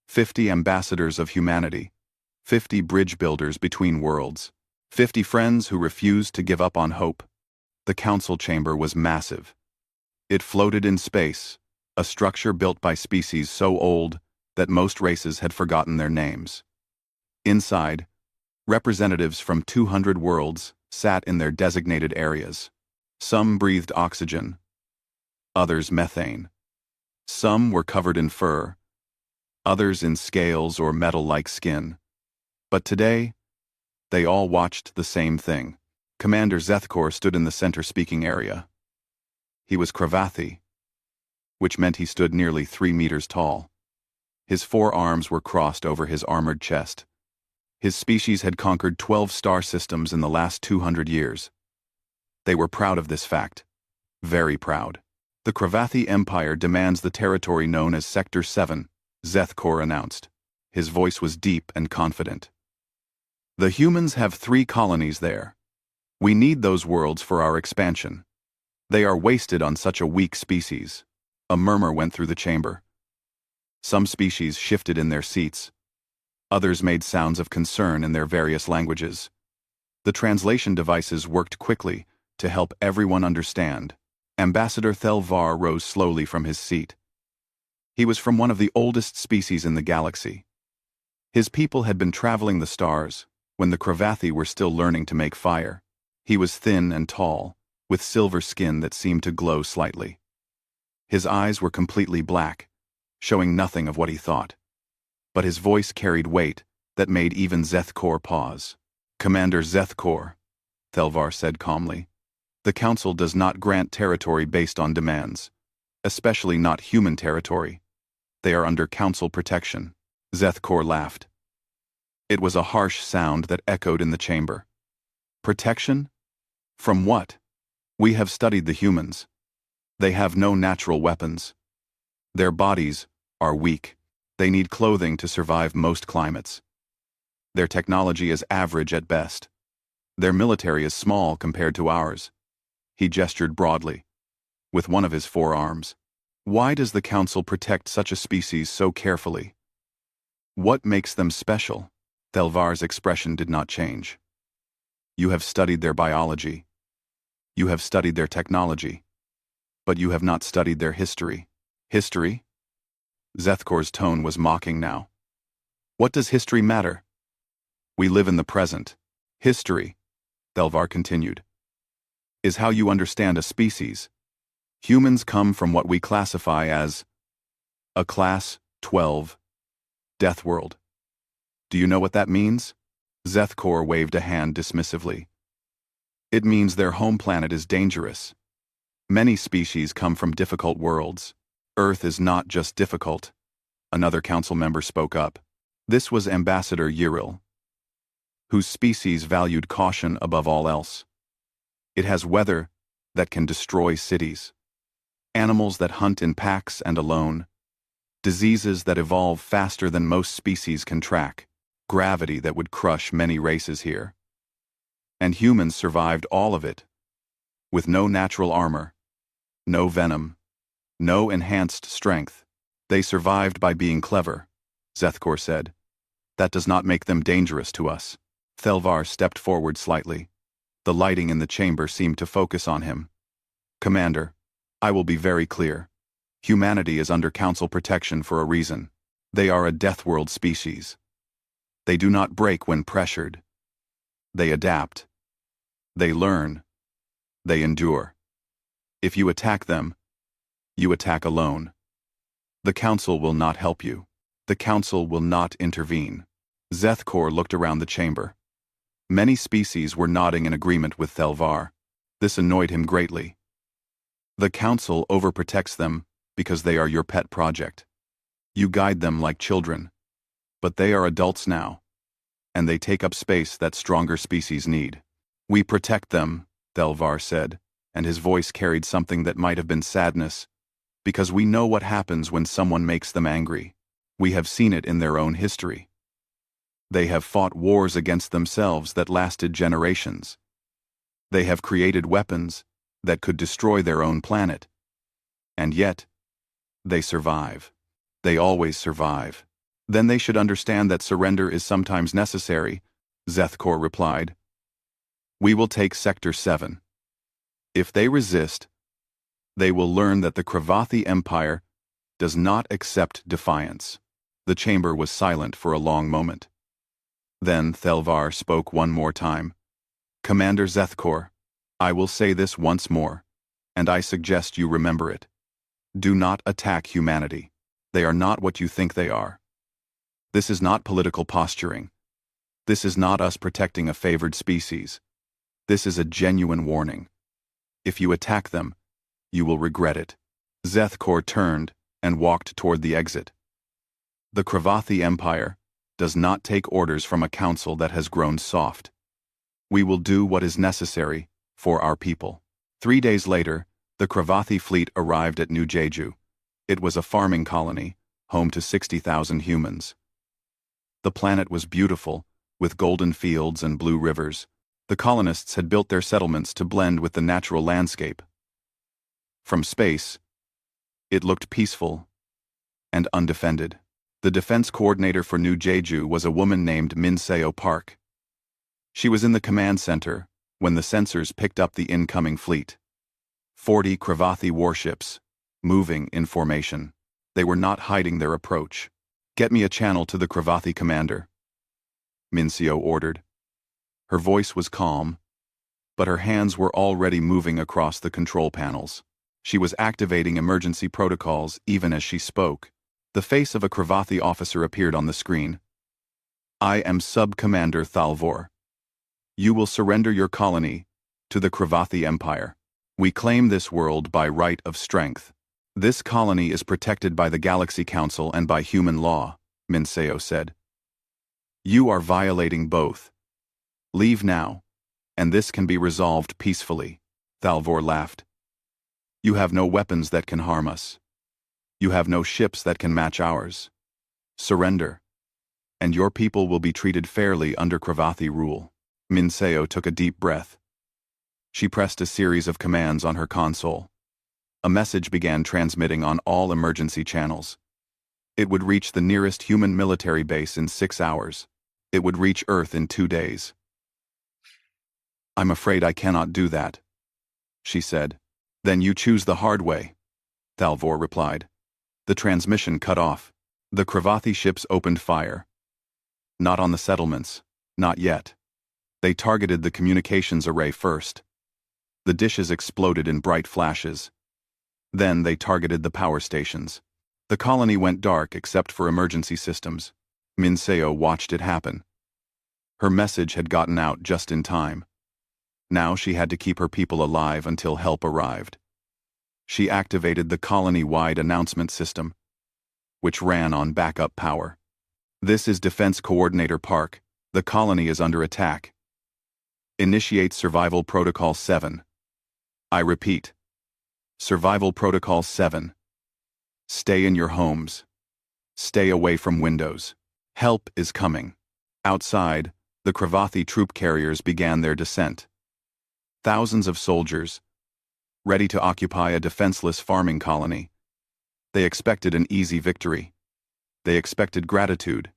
50 ambassadors of humanity. 50 bridge builders between worlds. 50 friends who refused to give up on hope. The council chamber was massive. It floated in space, a structure built by species so old that most races had forgotten their names. Inside, representatives from 200 worlds sat in their designated areas. Some breathed oxygen, others methane. Some were covered in fur, others in scales or metal-like skin. But today, they all watched the same thing. Commander Zethkor stood in the center speaking area. He was Cravathi, which meant he stood nearly 3 meters tall. His 4 arms were crossed over his armored chest. His species had conquered 12 star systems in the last 200 years. They were proud of this fact. Very proud. The Cravathi Empire demands the territory known as Sector 7, Zethkor announced. His voice was deep and confident. The humans have 3 colonies there. We need those worlds for our expansion. They are wasted on such a weak species. A murmur went through the chamber. Some species shifted in their seats. Others made sounds of concern in their various languages. The translation devices worked quickly to help everyone understand. Ambassador Thelvar rose slowly from his seat. He was from one of the oldest species in the galaxy. His people had been traveling the stars when the Cravathi were still learning to make fire. He was thin and tall, with silver skin that seemed to glow slightly. His eyes were completely black, showing nothing of what he thought. But his voice carried weight that made even Zethkor pause. Commander Zethkor, Thelvar said calmly, the Council does not grant territory based on demands, especially not human territory. They are under Council protection. Zethkor laughed. It was a harsh sound that echoed in the chamber. Protection? From what? We have studied the humans. They have no natural weapons. Their bodies are weak. They need clothing to survive most climates. Their technology is average at best. Their military is small compared to ours. He gestured broadly, with one of his 4 arms. Why does the Council protect such a species so carefully? What makes them special? Thelvar's expression did not change. You have studied their biology. You have studied their technology. But you have not studied their history. History? Zethkor's tone was mocking now. What does history matter? We live in the present. History, Thelvar continued, is how you understand a species. Humans come from what we classify as a Class 12 Death World. Do you know what that means? Zethkor waved a hand dismissively. It means their home planet is dangerous. Many species come from difficult worlds. Earth is not just difficult. Another council member spoke up. This was Ambassador Yril, whose species valued caution above all else. It has weather that can destroy cities, animals that hunt in packs and alone, diseases that evolve faster than most species can track, gravity that would crush many races here. And humans survived all of it, with no natural armor, no venom, no enhanced strength. They survived by being clever, Zethkor said. That does not make them dangerous to us. Thelvar stepped forward slightly. The lighting in the chamber seemed to focus on him. Commander, I will be very clear. Humanity is under Council protection for a reason. They are a Death World species. They do not break when pressured. They adapt. They learn. They endure. If you attack them, you attack alone. The Council will not help you. The Council will not intervene. Zethkor looked around the chamber. Many species were nodding in agreement with Thelvar. This annoyed him greatly. The Council overprotects them because they are your pet project. You guide them like children. But they are adults now, and they take up space that stronger species need. We protect them, Thelvar said, and his voice carried something that might have been sadness, because we know what happens when someone makes them angry. We have seen it in their own history. They have fought wars against themselves that lasted generations. They have created weapons that could destroy their own planet. And yet, they survive. They always survive. Then they should understand that surrender is sometimes necessary, Zethkor replied. We will take Sector 7. If they resist, they will learn that the Cravathi Empire does not accept defiance. The chamber was silent for a long moment. Then Thelvar spoke one more time. Commander Zethkor, I will say this once more, and I suggest you remember it. Do not attack humanity. They are not what you think they are. This is not political posturing. This is not us protecting a favored species. This is a genuine warning. If you attack them, you will regret it. Zethkor turned and walked toward the exit. The Cravathi Empire does not take orders from a council that has grown soft. We will do what is necessary for our people. 3 days later, the Cravathi fleet arrived at New Jeju. It was a farming colony, home to 60,000 humans. The planet was beautiful, with golden fields and blue rivers. The colonists had built their settlements to blend with the natural landscape. From space, it looked peaceful and undefended. The defense coordinator for New Jeju was a woman named Min Seo Park. She was in the command center when the sensors picked up the incoming fleet. 40 Cravathi warships, moving in formation. They were not hiding their approach. "Get me a channel to the Cravathi commander," Min Seo ordered. Her voice was calm, but her hands were already moving across the control panels. She was activating emergency protocols even as she spoke. The face of a Cravathi officer appeared on the screen. "I am Sub-Commander Thalvor. You will surrender your colony to the Cravathi Empire. We claim this world by right of strength. This colony is protected by the Galaxy Council and by human law," Min Seo said. "You are violating both. Leave now, and this can be resolved peacefully," Thalvor laughed. "You have no weapons that can harm us. You have no ships that can match ours. Surrender, and your people will be treated fairly under Cravathi rule." Min Seo took a deep breath. She pressed a series of commands on her console. A message began transmitting on all emergency channels. It would reach the nearest human military base in 6 hours. It would reach Earth in 2 days. "I'm afraid I cannot do that," she said. "Then you choose the hard way," Thalvor replied. The transmission cut off. The Cravathi ships opened fire. Not on the settlements, not yet. They targeted the communications array first. The dishes exploded in bright flashes. Then they targeted the power stations. The colony went dark except for emergency systems. Min Seo watched it happen. Her message had gotten out just in time. Now she had to keep her people alive until help arrived. She activated the colony-wide announcement system, which ran on backup power. "This is Defense Coordinator Park. The colony is under attack. Initiate Survival Protocol 7. I repeat. Survival Protocol 7. Stay in your homes. Stay away from windows. Help is coming." Outside, the Cravathi troop carriers began their descent. Thousands of soldiers, ready to occupy a defenseless farming colony. They expected an easy victory. They expected gratitude.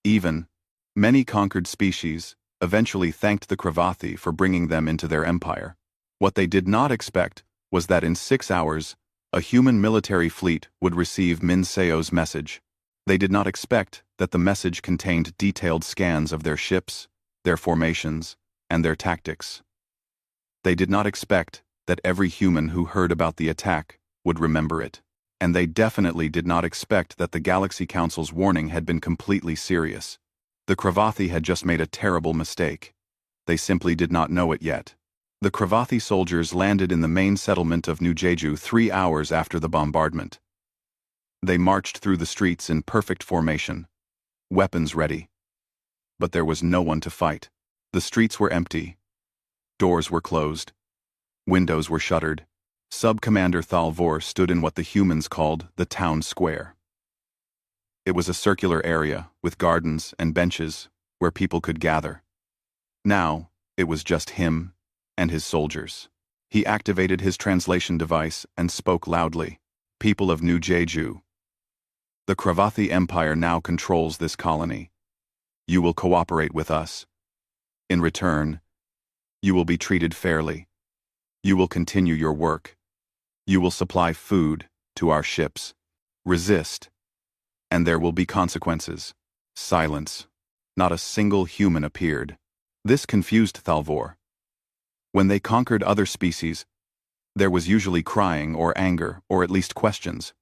Even, many conquered species eventually thanked the Cravathi for bringing them into their empire. What they did not expect was that in 6 hours, a human military fleet would receive Min Seo's message. They did not expect that the message contained detailed scans of their ships, their formations, and their tactics. They did not expect that every human who heard about the attack would remember it. And they definitely did not expect that the Galaxy Council's warning had been completely serious. The Cravathi had just made a terrible mistake. They simply did not know it yet. The Cravathi soldiers landed in the main settlement of New Jeju 3 hours after the bombardment. They marched through the streets in perfect formation, weapons ready. But there was no one to fight. The streets were empty. Doors were closed. Windows were shuttered. Sub-Commander Thalvor stood in what the humans called the town square. It was a circular area with gardens and benches where people could gather. Now, it was just him and his soldiers. He activated his translation device and spoke loudly. "People of New Jeju, the Cravathi Empire now controls this colony. You will cooperate with us. In return, you will be treated fairly. You will continue your work. You will supply food to our ships. Resist, and there will be consequences." Silence. Not a single human appeared. This confused Thalvor. When they conquered other species, there was usually crying or anger or at least questions.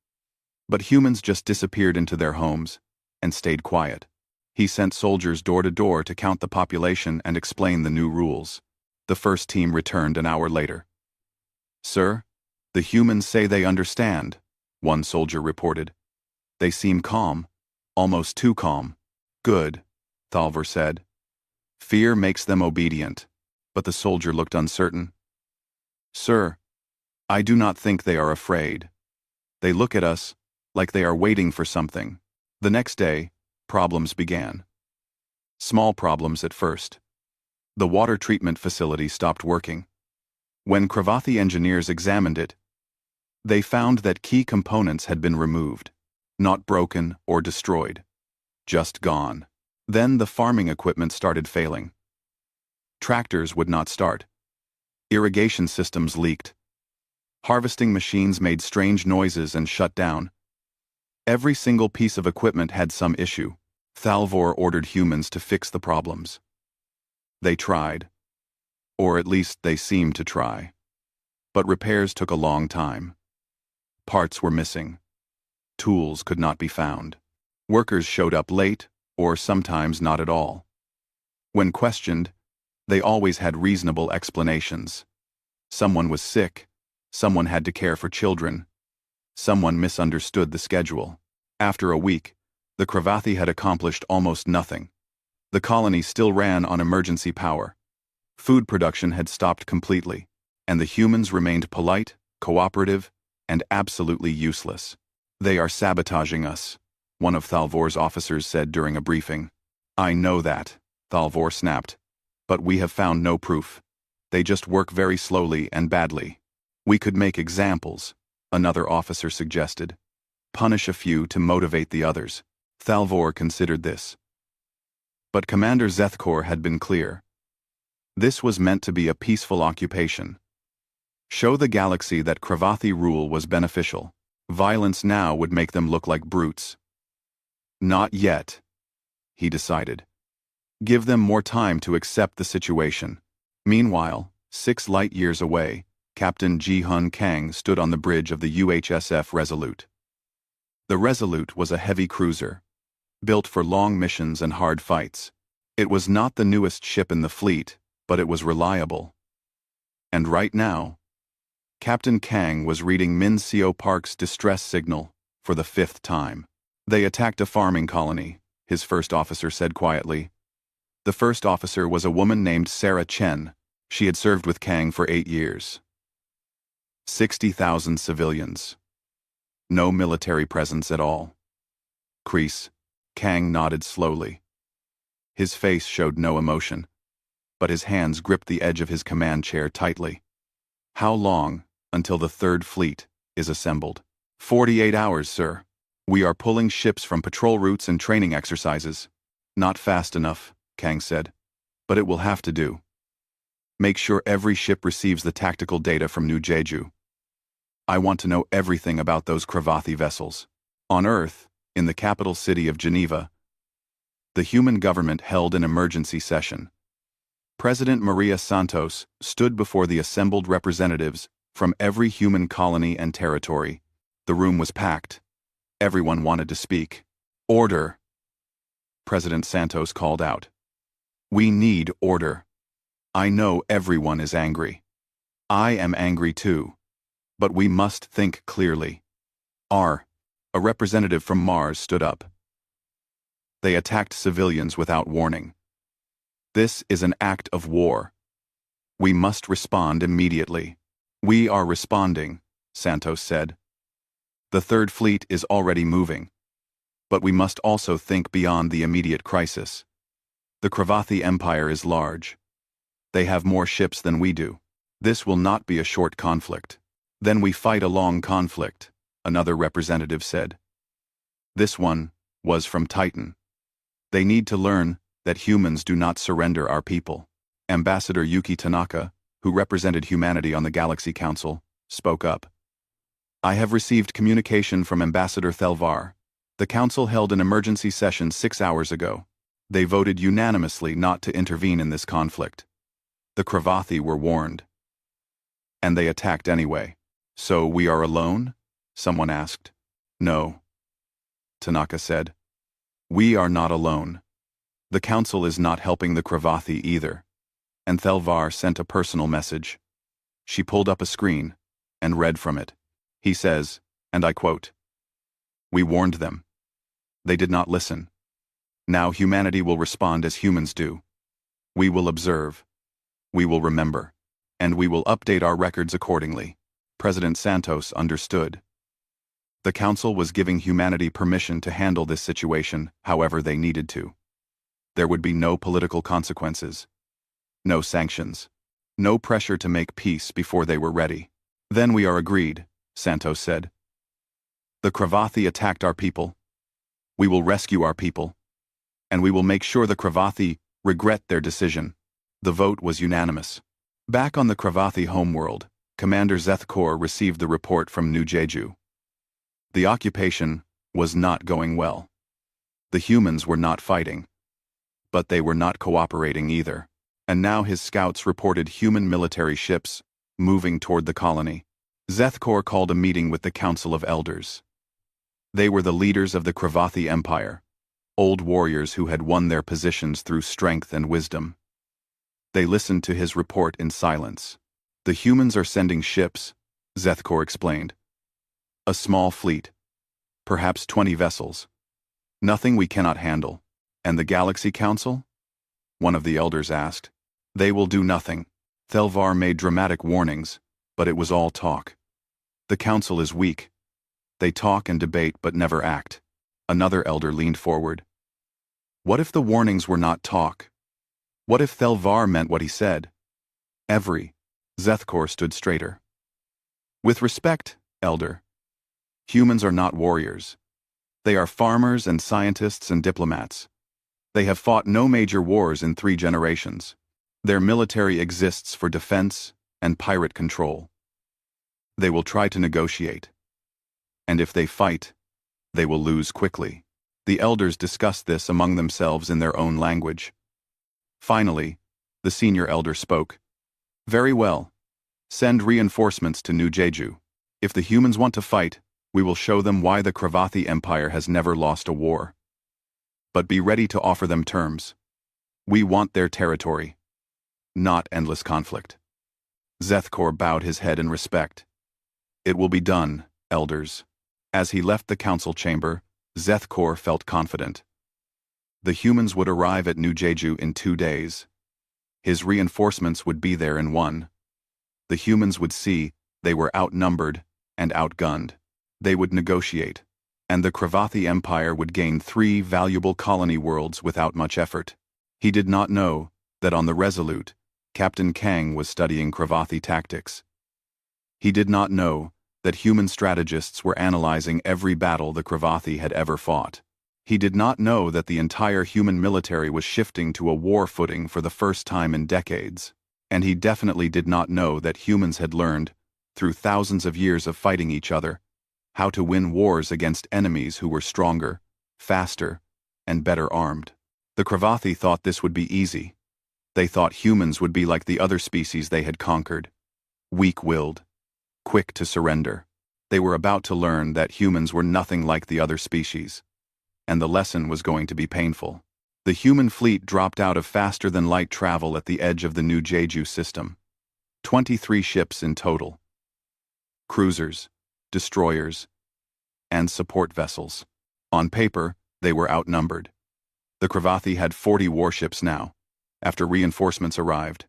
But humans just disappeared into their homes and stayed quiet. He sent soldiers door to door to count the population and explain the new rules. The first team returned an hour later. "Sir, the humans say they understand," one soldier reported. "They seem calm, almost too calm." "Good," Thalvor said. "Fear makes them obedient." But the soldier looked uncertain. "Sir, I do not think they are afraid. They look at us like they are waiting for something." The next day, problems began. Small problems at first. The water treatment facility stopped working. When Cravathi engineers examined it, they found that key components had been removed, not broken or destroyed, just gone. Then the farming equipment started failing. Tractors would not start. Irrigation systems leaked. Harvesting machines made strange noises and shut down. Every single piece of equipment had some issue. Thalvor ordered humans to fix the problems. They tried. Or at least they seemed to try. But repairs took a long time. Parts were missing. Tools could not be found. Workers showed up late, or sometimes not at all. When questioned, they always had reasonable explanations. Someone was sick, someone had to care for children, someone misunderstood the schedule. After a week, the Cravathi had accomplished almost nothing. The colony still ran on emergency power. Food production had stopped completely, and the humans remained polite, cooperative, and absolutely useless. "They are sabotaging us," one of Thalvor's officers said during a briefing. "I know that," Thalvor snapped. "But we have found no proof. They just work very slowly and badly." "We could make examples," another officer suggested. "Punish a few to motivate the others." Thalvor considered this. But Commander Zethkor had been clear. This was meant to be a peaceful occupation. Show the galaxy that Cravathi rule was beneficial. Violence now would make them look like brutes. "Not yet," he decided. "Give them more time to accept the situation." Meanwhile, 6 light-years away, Captain Ji-Hun Kang stood on the bridge of the UHSF Resolute. The Resolute was a heavy cruiser, built for long missions and hard fights. It was not the newest ship in the fleet, but it was reliable. And right now, Captain Kang was reading Min Seo Park's distress signal for the 5th time. "They attacked a farming colony," his first officer said quietly. The first officer was a woman named Sarah Chen. She had served with Kang for 8 years. 60,000 civilians. No military presence at all. Crease. Kang nodded slowly. His face showed no emotion, but his hands gripped the edge of his command chair tightly. "How long until the 3rd Fleet is assembled?" 48 hours, sir. We are pulling ships from patrol routes and training exercises." "Not fast enough," Kang said, "but it will have to do. Make sure every ship receives the tactical data from New Jeju. I want to know everything about those Cravathi vessels." On Earth, in the capital city of Geneva, the human government held an emergency session. President Maria Santos stood before the assembled representatives from every human colony and territory. The room was packed. Everyone wanted to speak. "Order!" President Santos called out. "We need order. I know everyone is angry. I am angry too. But we must think clearly." A representative from Mars stood up. "They attacked civilians without warning. This is an act of war. We must respond immediately." "We are responding," Santos said. "The 3rd Fleet is already moving. But we must also think beyond the immediate crisis. The Cravathi Empire is large. They have more ships than we do. This will not be a short conflict." "Then we fight a long conflict," another representative said. This one was from Titan. "They need to learn that humans do not surrender our people." Ambassador Yuki Tanaka, who represented humanity on the Galaxy Council, spoke up. "I have received communication from Ambassador Thalvar. The Council held an emergency session 6 hours ago. They voted unanimously not to intervene in this conflict. The Cravathi were warned. And they attacked anyway." "So we are alone?" someone asked. "No," Tanaka said. "We are not alone. The council is not helping the Cravathi either. And Thelvar sent a personal message. She pulled up a screen and read from it. He says, and I quote, "We warned them. They did not listen. Now humanity will respond as humans do. We will observe. We will remember. And we will update our records accordingly." President Santos understood. The council was giving humanity permission to handle this situation however they needed to. There would be no political consequences. No sanctions. No pressure to make peace before they were ready. "Then we are agreed," Santos said. "The Cravathi attacked our people. We will rescue our people. And we will make sure the Cravathi regret their decision." The vote was unanimous. Back on the Cravathi homeworld, Commander Zethkor received the report from New Jeju. The occupation was not going well. The humans were not fighting. But they were not cooperating either. And now his scouts reported human military ships moving toward the colony. Zethkor called a meeting with the Council of Elders. They were the leaders of the Cravathi Empire, old warriors who had won their positions through strength and wisdom. They listened to his report in silence. "The humans are sending ships," Zethkor explained. "A small fleet. Perhaps 20 vessels. Nothing we cannot handle." "And the Galaxy Council?" one of the elders asked. "They will do nothing." Thelvar made dramatic warnings, but it was all talk. "The council is weak. They talk and debate but never act." Another elder leaned forward. "What if the warnings were not talk? What if Thelvar meant what he said?" Zethkor stood straighter. "With respect, elder, humans are not warriors. They are farmers and scientists and diplomats. They have fought no major wars in 3 generations. Their military exists for defense and pirate control. They will try to negotiate. And if they fight, they will lose quickly." The elders discussed this among themselves in their own language. Finally, the senior elder spoke. "Very well. Send reinforcements to New Jeju. If the humans want to fight, we will show them why the Cravathi Empire has never lost a war. But be ready to offer them terms. We want their territory, not endless conflict." Zethkor bowed his head in respect. "It will be done, elders." As he left the council chamber, Zethkor felt confident. The humans would arrive at New Jeju in 2 days. His reinforcements would be there in 1. The humans would see they were outnumbered and outgunned. They would negotiate, and the Cravathi Empire would gain 3 valuable colony worlds without much effort. He did not know that on the Resolute, Captain Kang was studying Cravathi tactics. He did not know that human strategists were analyzing every battle the Cravathi had ever fought. He did not know that the entire human military was shifting to a war footing for the first time in decades. And he definitely did not know that humans had learned, through thousands of years of fighting each other, how to win wars against enemies who were stronger, faster, and better armed. The Cravathi thought this would be easy. They thought humans would be like the other species they had conquered, weak-willed, quick to surrender. They were about to learn that humans were nothing like the other species, and the lesson was going to be painful. The human fleet dropped out of faster-than-light travel at the edge of the New Jeju system. 23 ships in total. Cruisers, destroyers, and support vessels. On paper, they were outnumbered. The Cravathi had 40 warships now, after reinforcements arrived.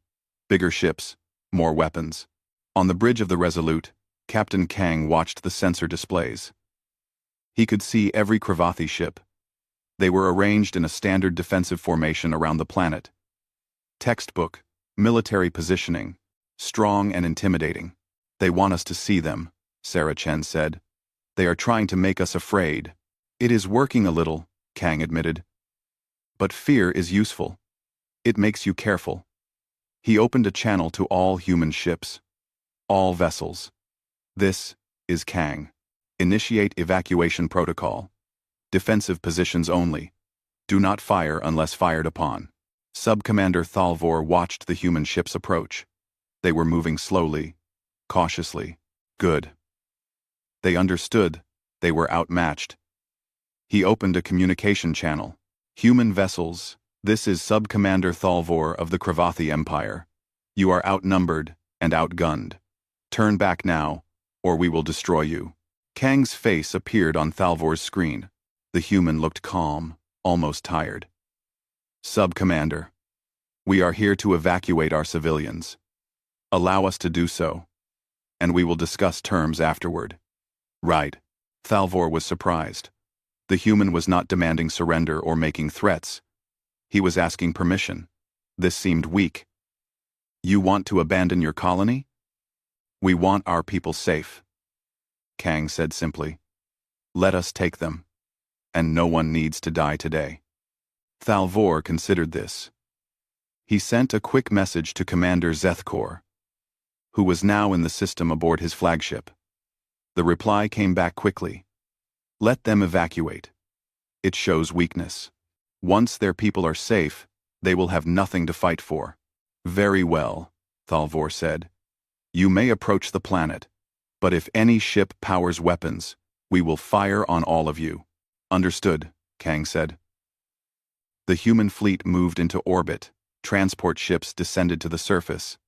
Bigger ships, more weapons. On the bridge of the Resolute, Captain Kang watched the sensor displays. He could see every Cravathi ship. They were arranged in a standard defensive formation around the planet. Textbook, military positioning, strong and intimidating. "They want us to see them," Sarah Chen said. "They are trying to make us afraid." "It is working a little," Kang admitted. "But fear is useful. It makes you careful." He opened a channel to all human ships. All vessels. "This is Kang. Initiate evacuation protocol. Defensive positions only. Do not fire unless fired upon." Sub-Commander Thalvor watched the human ships approach. They were moving slowly, cautiously. Good. They understood they were outmatched. He opened a communication channel. "Human vessels, This is Sub-Commander Thalvor of the Cravathi Empire. You are outnumbered and outgunned. Turn back now, or we will destroy you. Kang's face appeared on Thalvor's screen. The human looked calm, almost tired. Sub-Commander, we are here to evacuate our civilians. Allow us to do so, and we will discuss terms afterward. Right. Thalvor was surprised. The human was not demanding surrender or making threats. He was asking permission. This seemed weak. You want to abandon your colony? We want our people safe. Kang said simply. Let us take them. And no one needs to die today. Thalvor considered this. He sent a quick message to Commander Zethkor, who was now in the system aboard his flagship. The reply came back quickly. Let them evacuate. It shows weakness. Once their people are safe, they will have nothing to fight for. Very well, Thalvor said. You may approach the planet, but if any ship powers weapons, we will fire on all of you. Understood, Kang said. The human fleet moved into orbit. Transport ships descended to the surface.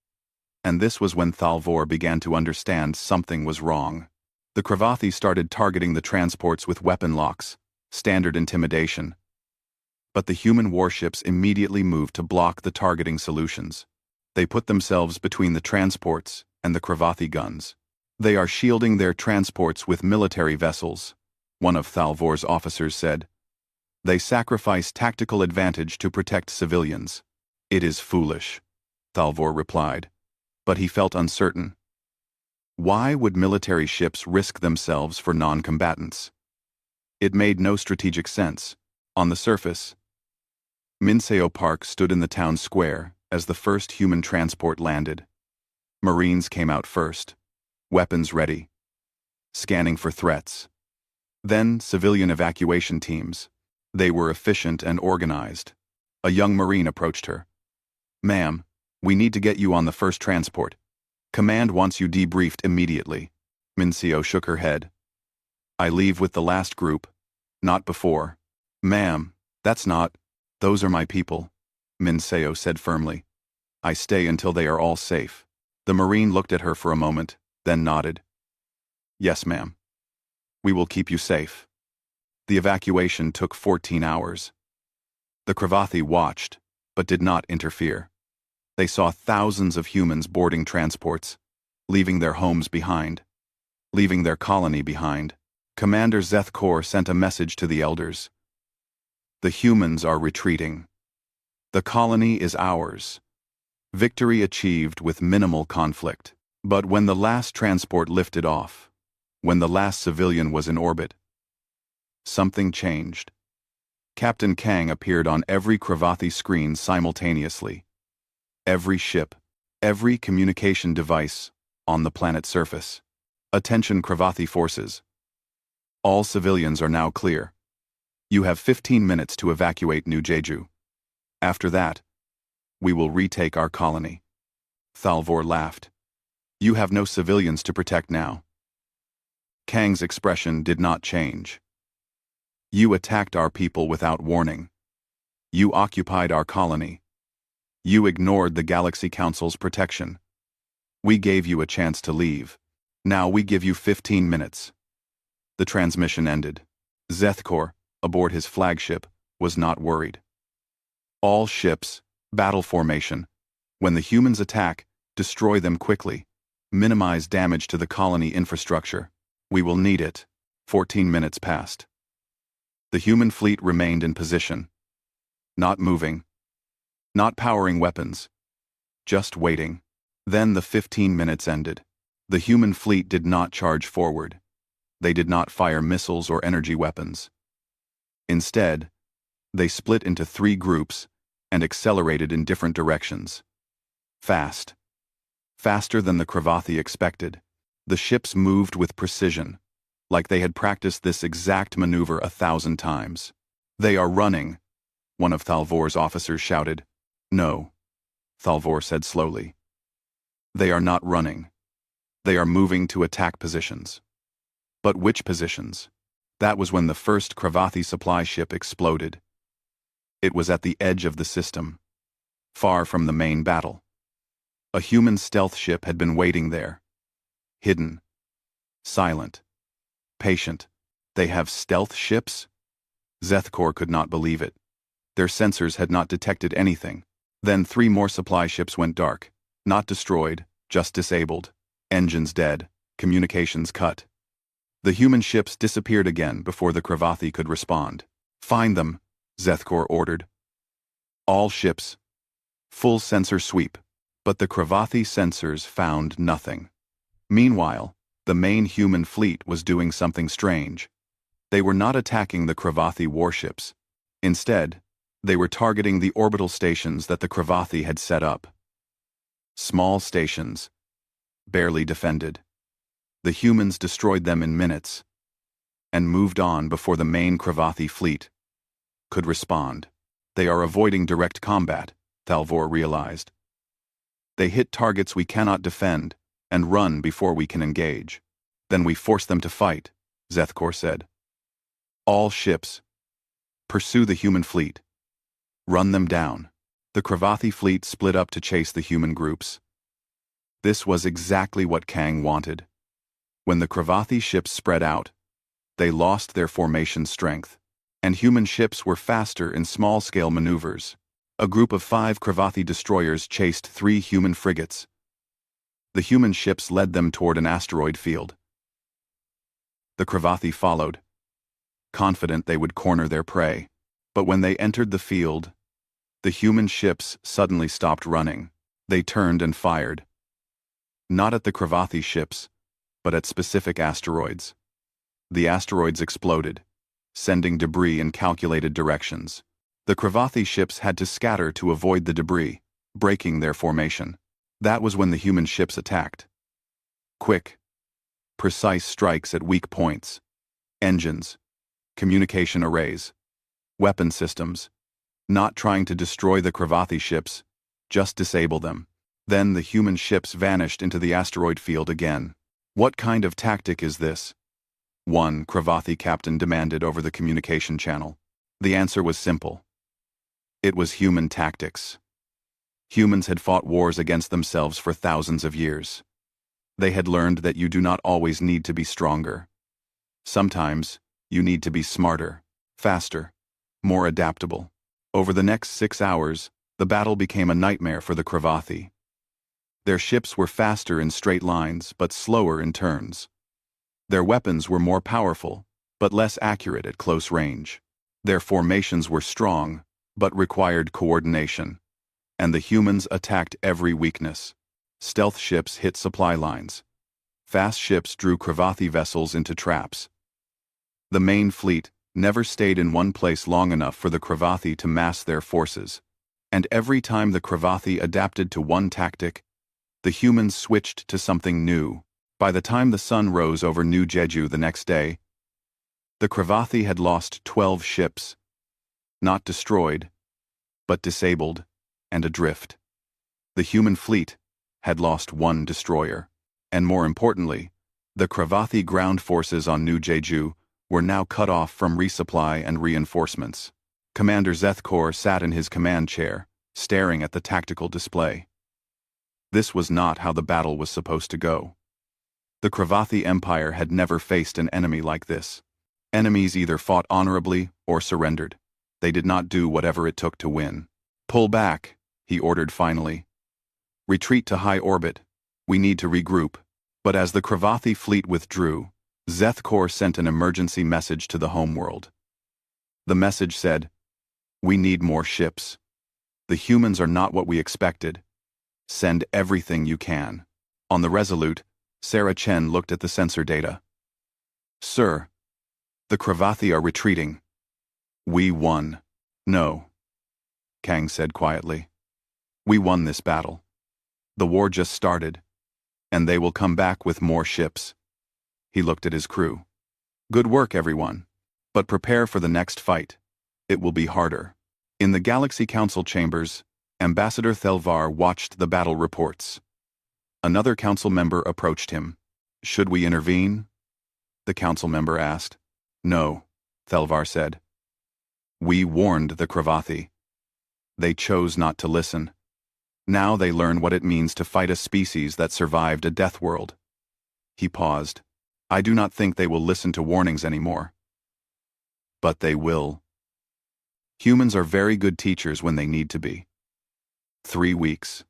And this was when Thalvor began to understand something was wrong. The Cravathi started targeting the transports with weapon locks, standard intimidation. But the human warships immediately moved to block the targeting solutions. They put themselves between the transports and the Cravathi guns. They are shielding their transports with military vessels, one of Thalvor's officers said. They sacrifice tactical advantage to protect civilians. It is foolish, Thalvor replied, but he felt uncertain. Why would military ships risk themselves for non-combatants? It made no strategic sense. On the surface, Minseo Park stood in the town square as the first human transport landed. Marines came out first, weapons ready, scanning for threats. Then civilian evacuation teams. They were efficient and organized. A young Marine approached her. Ma'am, we need to get you on the first transport. Command wants you debriefed immediately. Minseo shook her head. I leave with the last group, not before. Ma'am, that's not. Those are my people, Minseo said firmly. I stay until they are all safe. The Marine looked at her for a moment, then nodded. Yes, ma'am. We will keep you safe. The evacuation took 14 hours. The Cravathi watched, but did not interfere. They saw thousands of humans boarding transports, leaving their homes behind, leaving their colony behind. Commander Zethkor sent a message to the elders. The humans are retreating. The colony is ours. Victory achieved with minimal conflict. But when the last transport lifted off, when the last civilian was in orbit, something changed. Captain Kang appeared on every Cravathi screen simultaneously. Every ship, every communication device on the planet's surface. Attention Cravathi forces. All civilians are now clear. You have 15 minutes to evacuate New Jeju. After that, we will retake our colony. Thalvor laughed. You have no civilians to protect now. Kang's expression did not change. You attacked our people without warning. You occupied our colony. You ignored the Galaxy Council's protection. We gave you a chance to leave. Now we give you 15 minutes. The transmission ended. Zethkor, aboard his flagship, was not worried. All ships, battle formation. When the humans attack, destroy them quickly. Minimize damage to the colony infrastructure. We will need it. 14 minutes passed. The human fleet remained in position. Not moving. Not powering weapons. Just waiting. Then the 15 minutes ended. The human fleet did not charge forward. They did not fire missiles or energy weapons. Instead, they split into 3 groups and accelerated in different directions. Fast. Faster than the Cravathi expected. The ships moved with precision, like they had practiced this exact maneuver 1,000 times. They are running, one of Thalvor's officers shouted. No, Thalvor said slowly. They are not running. They are moving to attack positions. But which positions? That was when the first Cravathi supply ship exploded. It was at the edge of the system, far from the main battle. A human stealth ship had been waiting there. Hidden. Silent. Patient. They have stealth ships? Zethkor could not believe it. Their sensors had not detected anything. Then 3 more supply ships went dark. Not destroyed, just disabled. Engines dead. Communications cut. The human ships disappeared again before the Cravathi could respond. Find them, Zethkor ordered. All ships. Full sensor sweep. But the Cravathi sensors found nothing. Meanwhile, the main human fleet was doing something strange. They were not attacking the Cravathi warships. Instead, they were targeting the orbital stations that the Cravathi had set up. Small stations. Barely defended. The humans destroyed them in minutes and moved on before the main Cravathi fleet could respond. They are avoiding direct combat, Thalvor realized. They hit targets we cannot defend and run before we can engage. Then we force them to fight, Zethkor said. All ships. Pursue the human fleet. Run them down. The Cravathi fleet split up to chase the human groups. This was exactly what Kang wanted. When the Cravathi ships spread out, they lost their formation strength, and human ships were faster in small-scale maneuvers. A group of 5 Cravathi destroyers chased 3 human frigates. The human ships led them toward an asteroid field. The Cravathi followed, confident they would corner their prey. But when they entered the field, the human ships suddenly stopped running. They turned and fired. Not at the Cravathi ships, but at specific asteroids. The asteroids exploded, sending debris in calculated directions. The Cravathi ships had to scatter to avoid the debris, breaking their formation. That was when the human ships attacked. Quick, precise strikes at weak points. Engines, communication arrays, weapon systems. Not trying to destroy the Cravathi ships, just disable them. Then the human ships vanished into the asteroid field again. What kind of tactic is this? One Cravathi captain demanded over the communication channel. The answer was simple. It was human tactics. Humans had fought wars against themselves for thousands of years. They had learned that you do not always need to be stronger. Sometimes, you need to be smarter, faster, more adaptable. Over the next 6 hours, the battle became a nightmare for the Cravathi. Their ships were faster in straight lines, but slower in turns. Their weapons were more powerful, but less accurate at close range. Their formations were strong, but required coordination. And the humans attacked every weakness. Stealth ships hit supply lines. Fast ships drew Cravathi vessels into traps. The main fleet never stayed in one place long enough for the Cravathi to mass their forces. And every time the Cravathi adapted to one tactic, the humans switched to something new. By the time the sun rose over New Jeju the next day, the Cravathi had lost 12 ships. Not destroyed, but disabled and adrift. The human fleet had lost 1 destroyer. And more importantly, the Cravathi ground forces on New Jeju were now cut off from resupply and reinforcements. Commander Zethkor sat in his command chair, staring at the tactical display. This was not how the battle was supposed to go. The Cravathi Empire had never faced an enemy like this. Enemies either fought honorably or surrendered. They did not do whatever it took to win. Pull back, he ordered finally. Retreat to high orbit. We need to regroup. But as the Cravathi fleet withdrew, Zethkor sent an emergency message to the homeworld. The message said, "We need more ships. The humans are not what we expected. Send everything you can." On the Resolute, Sarah Chen looked at the sensor data. "Sir, the Cravathi are retreating. We won." "No," Kang said quietly. "We won this battle. The war just started, and they will come back with more ships." He looked at his crew. "Good work, everyone. But prepare for the next fight. It will be harder." In the Galaxy Council chambers, Ambassador Thelvar watched the battle reports. Another council member approached him. "Should we intervene?" the council member asked. "No," Thelvar said. We warned the Cravathi. They chose not to listen. Now they learn what it means to fight a species that survived a death world. He paused. I do not think they will listen to warnings anymore. But they will. Humans are very good teachers when they need to be. 3 weeks.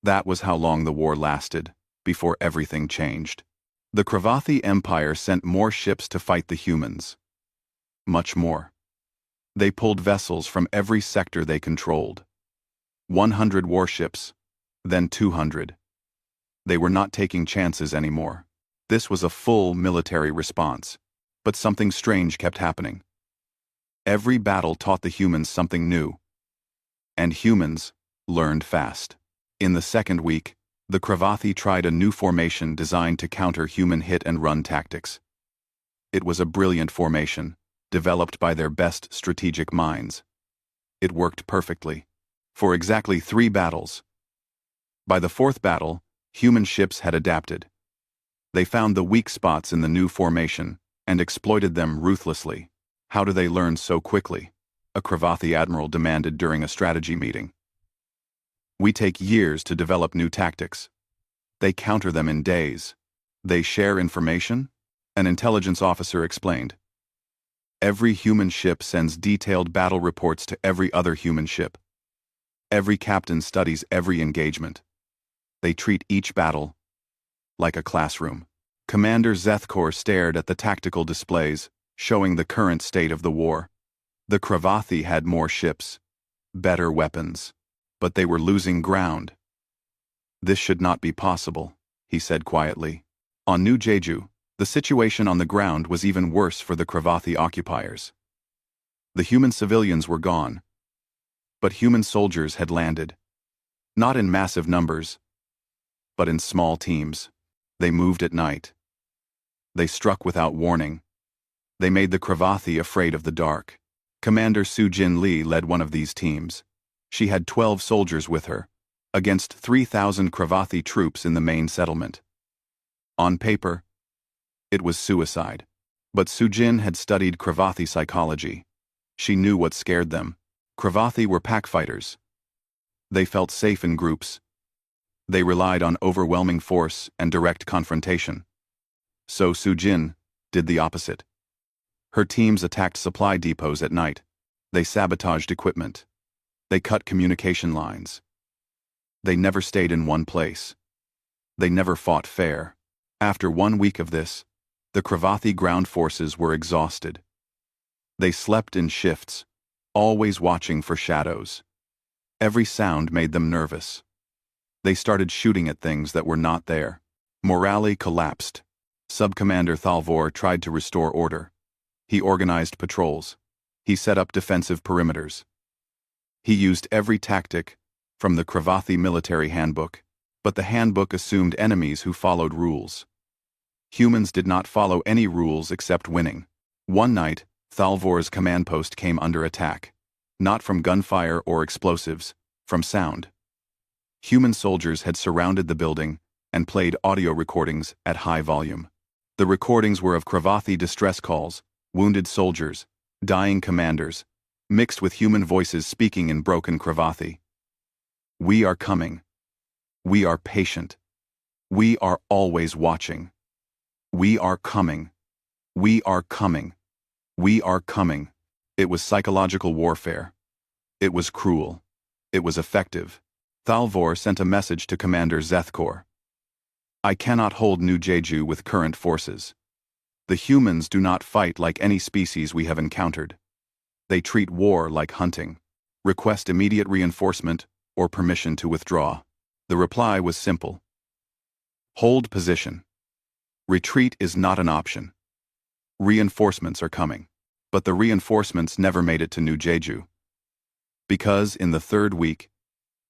That was how long the war lasted, before everything changed. The Cravathi Empire sent more ships to fight the humans. Much more. They pulled vessels from every sector they controlled. 100 warships, then 200. They were not taking chances anymore. This was a full military response, but something strange kept happening. Every battle taught the humans something new. And humans learned fast. In the second week, the Cravathi tried a new formation designed to counter human hit-and-run tactics. It was a brilliant formation, developed by their best strategic minds. It worked perfectly, for exactly 3 battles. By the 4th battle, human ships had adapted. They found the weak spots in the new formation and exploited them ruthlessly. How do they learn so quickly? A Cravathi admiral demanded during a strategy meeting. We take years to develop new tactics. They counter them in days. They share information? An intelligence officer explained. Every human ship sends detailed battle reports to every other human ship. Every captain studies every engagement. They treat each battle like a classroom. Commander Zethkor stared at the tactical displays, showing the current state of the war. The Cravathi had more ships, better weapons, but they were losing ground. This should not be possible, he said quietly. On New Jeju, the situation on the ground was even worse for the Cravathi occupiers. The human civilians were gone, but human soldiers had landed. Not in massive numbers, but in small teams. They moved at night. They struck without warning. They made the Cravathi afraid of the dark. Commander Su-Jin Lee led one of these teams. She had 12 soldiers with her, against 3,000 Cravathi troops in the main settlement. On paper, it was suicide. But Su-Jin had studied Cravathi psychology. She knew what scared them. Cravathi were pack fighters. They felt safe in groups. They relied on overwhelming force and direct confrontation. So Su-Jin did the opposite. Her teams attacked supply depots at night. They sabotaged equipment. They cut communication lines. They never stayed in one place. They never fought fair. After 1 week of this, the Cravathi ground forces were exhausted. They slept in shifts, always watching for shadows. Every sound made them nervous. They started shooting at things that were not there. Morale collapsed. Sub-Commander Thalvor tried to restore order. He organized patrols. He set up defensive perimeters. He used every tactic from the Cravathi military handbook, but the handbook assumed enemies who followed rules. Humans did not follow any rules except winning. One night, Thalvor's command post came under attack. Not from gunfire or explosives, from sound. Human soldiers had surrounded the building and played audio recordings at high volume. The recordings were of Cravathi distress calls, wounded soldiers, dying commanders, mixed with human voices speaking in broken Cravathi. We are coming. We are patient. We are always watching. We are coming. We are coming. We are coming. It was psychological warfare. It was cruel. It was effective. Thalvor sent a message to Commander Zethkor. I cannot hold New Jeju with current forces. The humans do not fight like any species we have encountered. They treat war like hunting. Request immediate reinforcement or permission to withdraw. The reply was simple. Hold position. Retreat is not an option. Reinforcements are coming. But the reinforcements never made it to New Jeju. Because in the 3rd week,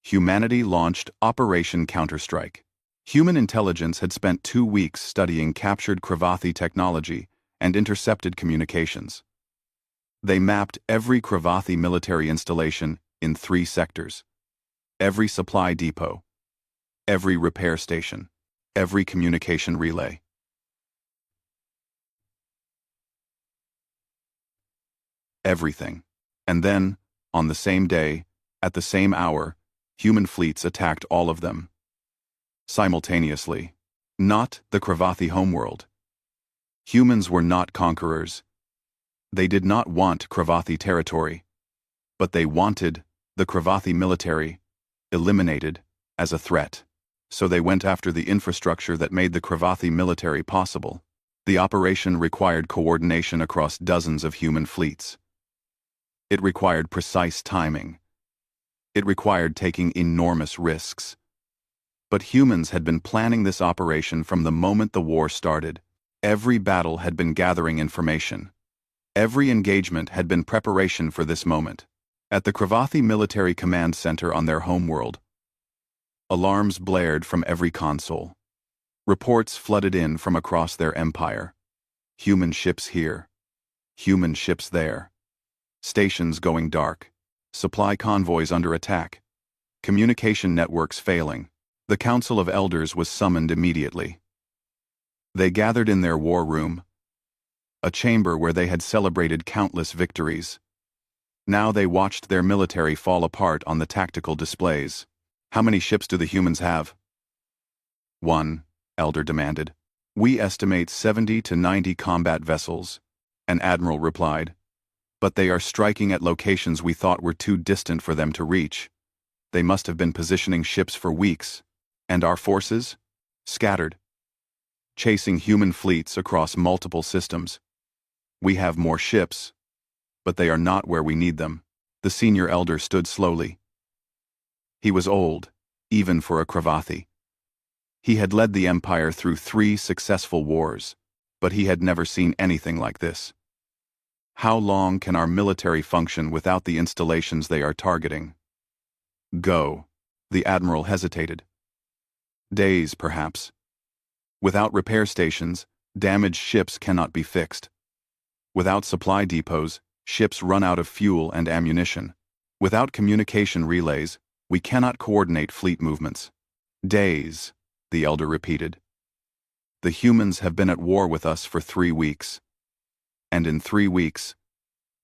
humanity launched Operation Counterstrike. Human intelligence had spent 2 weeks studying captured Cravathi technology and intercepted communications. They mapped every Cravathi military installation in 3 sectors. Every supply depot. Every repair station. Every communication relay. Everything. And then, on the same day, at the same hour, human fleets attacked all of them. Simultaneously. Not the Cravathi homeworld. Humans were not conquerors. They did not want Cravathi territory. But they wanted the Cravathi military eliminated as a threat. So they went after the infrastructure that made the Cravathi military possible. The operation required coordination across dozens of human fleets. It required precise timing. It required taking enormous risks. But humans had been planning this operation from the moment the war started. Every battle had been gathering information. Every engagement had been preparation for this moment. At the Cravathi Military Command Center on their homeworld, alarms blared from every console. Reports flooded in from across their empire. Human ships here. Human ships there. Stations going dark. Supply convoys under attack. Communication networks failing. The Council of Elders was summoned immediately. They gathered in their war room, a chamber where they had celebrated countless victories. Now they watched their military fall apart on the tactical displays. How many ships do the humans have? 1, Elder demanded. We estimate 70 to 90 combat vessels, an admiral replied. But they are striking at locations we thought were too distant for them to reach. They must have been positioning ships for weeks. And our forces? Scattered. Chasing human fleets across multiple systems. We have more ships, but they are not where we need them. The senior elder stood slowly. He was old, even for a Cravathi. He had led the empire through 3 successful wars, but he had never seen anything like this. How long can our military function without the installations they are targeting? Go. The admiral hesitated. Days, perhaps. Without repair stations, damaged ships cannot be fixed. Without supply depots, ships run out of fuel and ammunition. Without communication relays, we cannot coordinate fleet movements. Days, the elder repeated. The humans have been at war with us for 3 weeks. And in 3 weeks,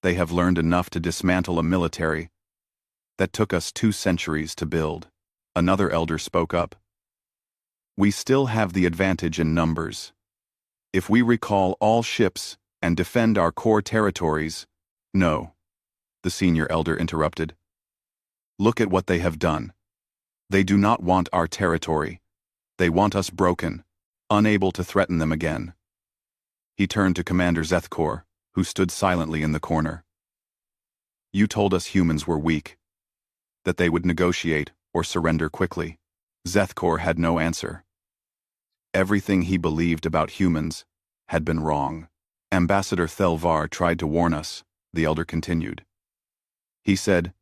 they have learned enough to dismantle a military that took us 2 centuries to build. Another elder spoke up. We still have the advantage in numbers. If we recall all ships and defend our core territories— No, the senior elder interrupted. Look at what they have done. They do not want our territory. They want us broken, unable to threaten them again. He turned to Commander Zethkor, who stood silently in the corner. You told us humans were weak, that they would negotiate or surrender quickly. Zethkor had no answer. Everything he believed about humans had been wrong. Ambassador Thelvar tried to warn us, the elder continued. He said,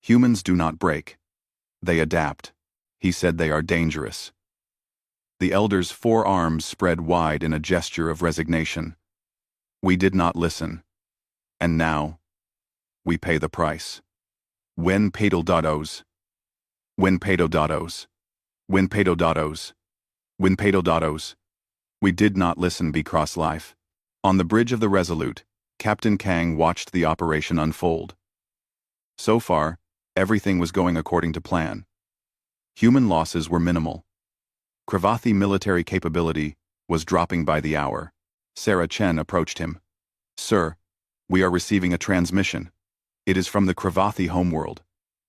humans do not break. They adapt. He said they are dangerous. The elder's 4 arms spread wide in a gesture of resignation. We did not listen. And now, we pay the price. When pedodados. When pedodados. When pedodados. When pedodados. We did not listen. Be cross life. On the bridge of the Resolute, Captain Kang watched the operation unfold. So far, everything was going according to plan. Human losses were minimal. Cravathi military capability was dropping by the hour. Sarah Chen approached him. Sir, we are receiving a transmission. It is from the Cravathi homeworld.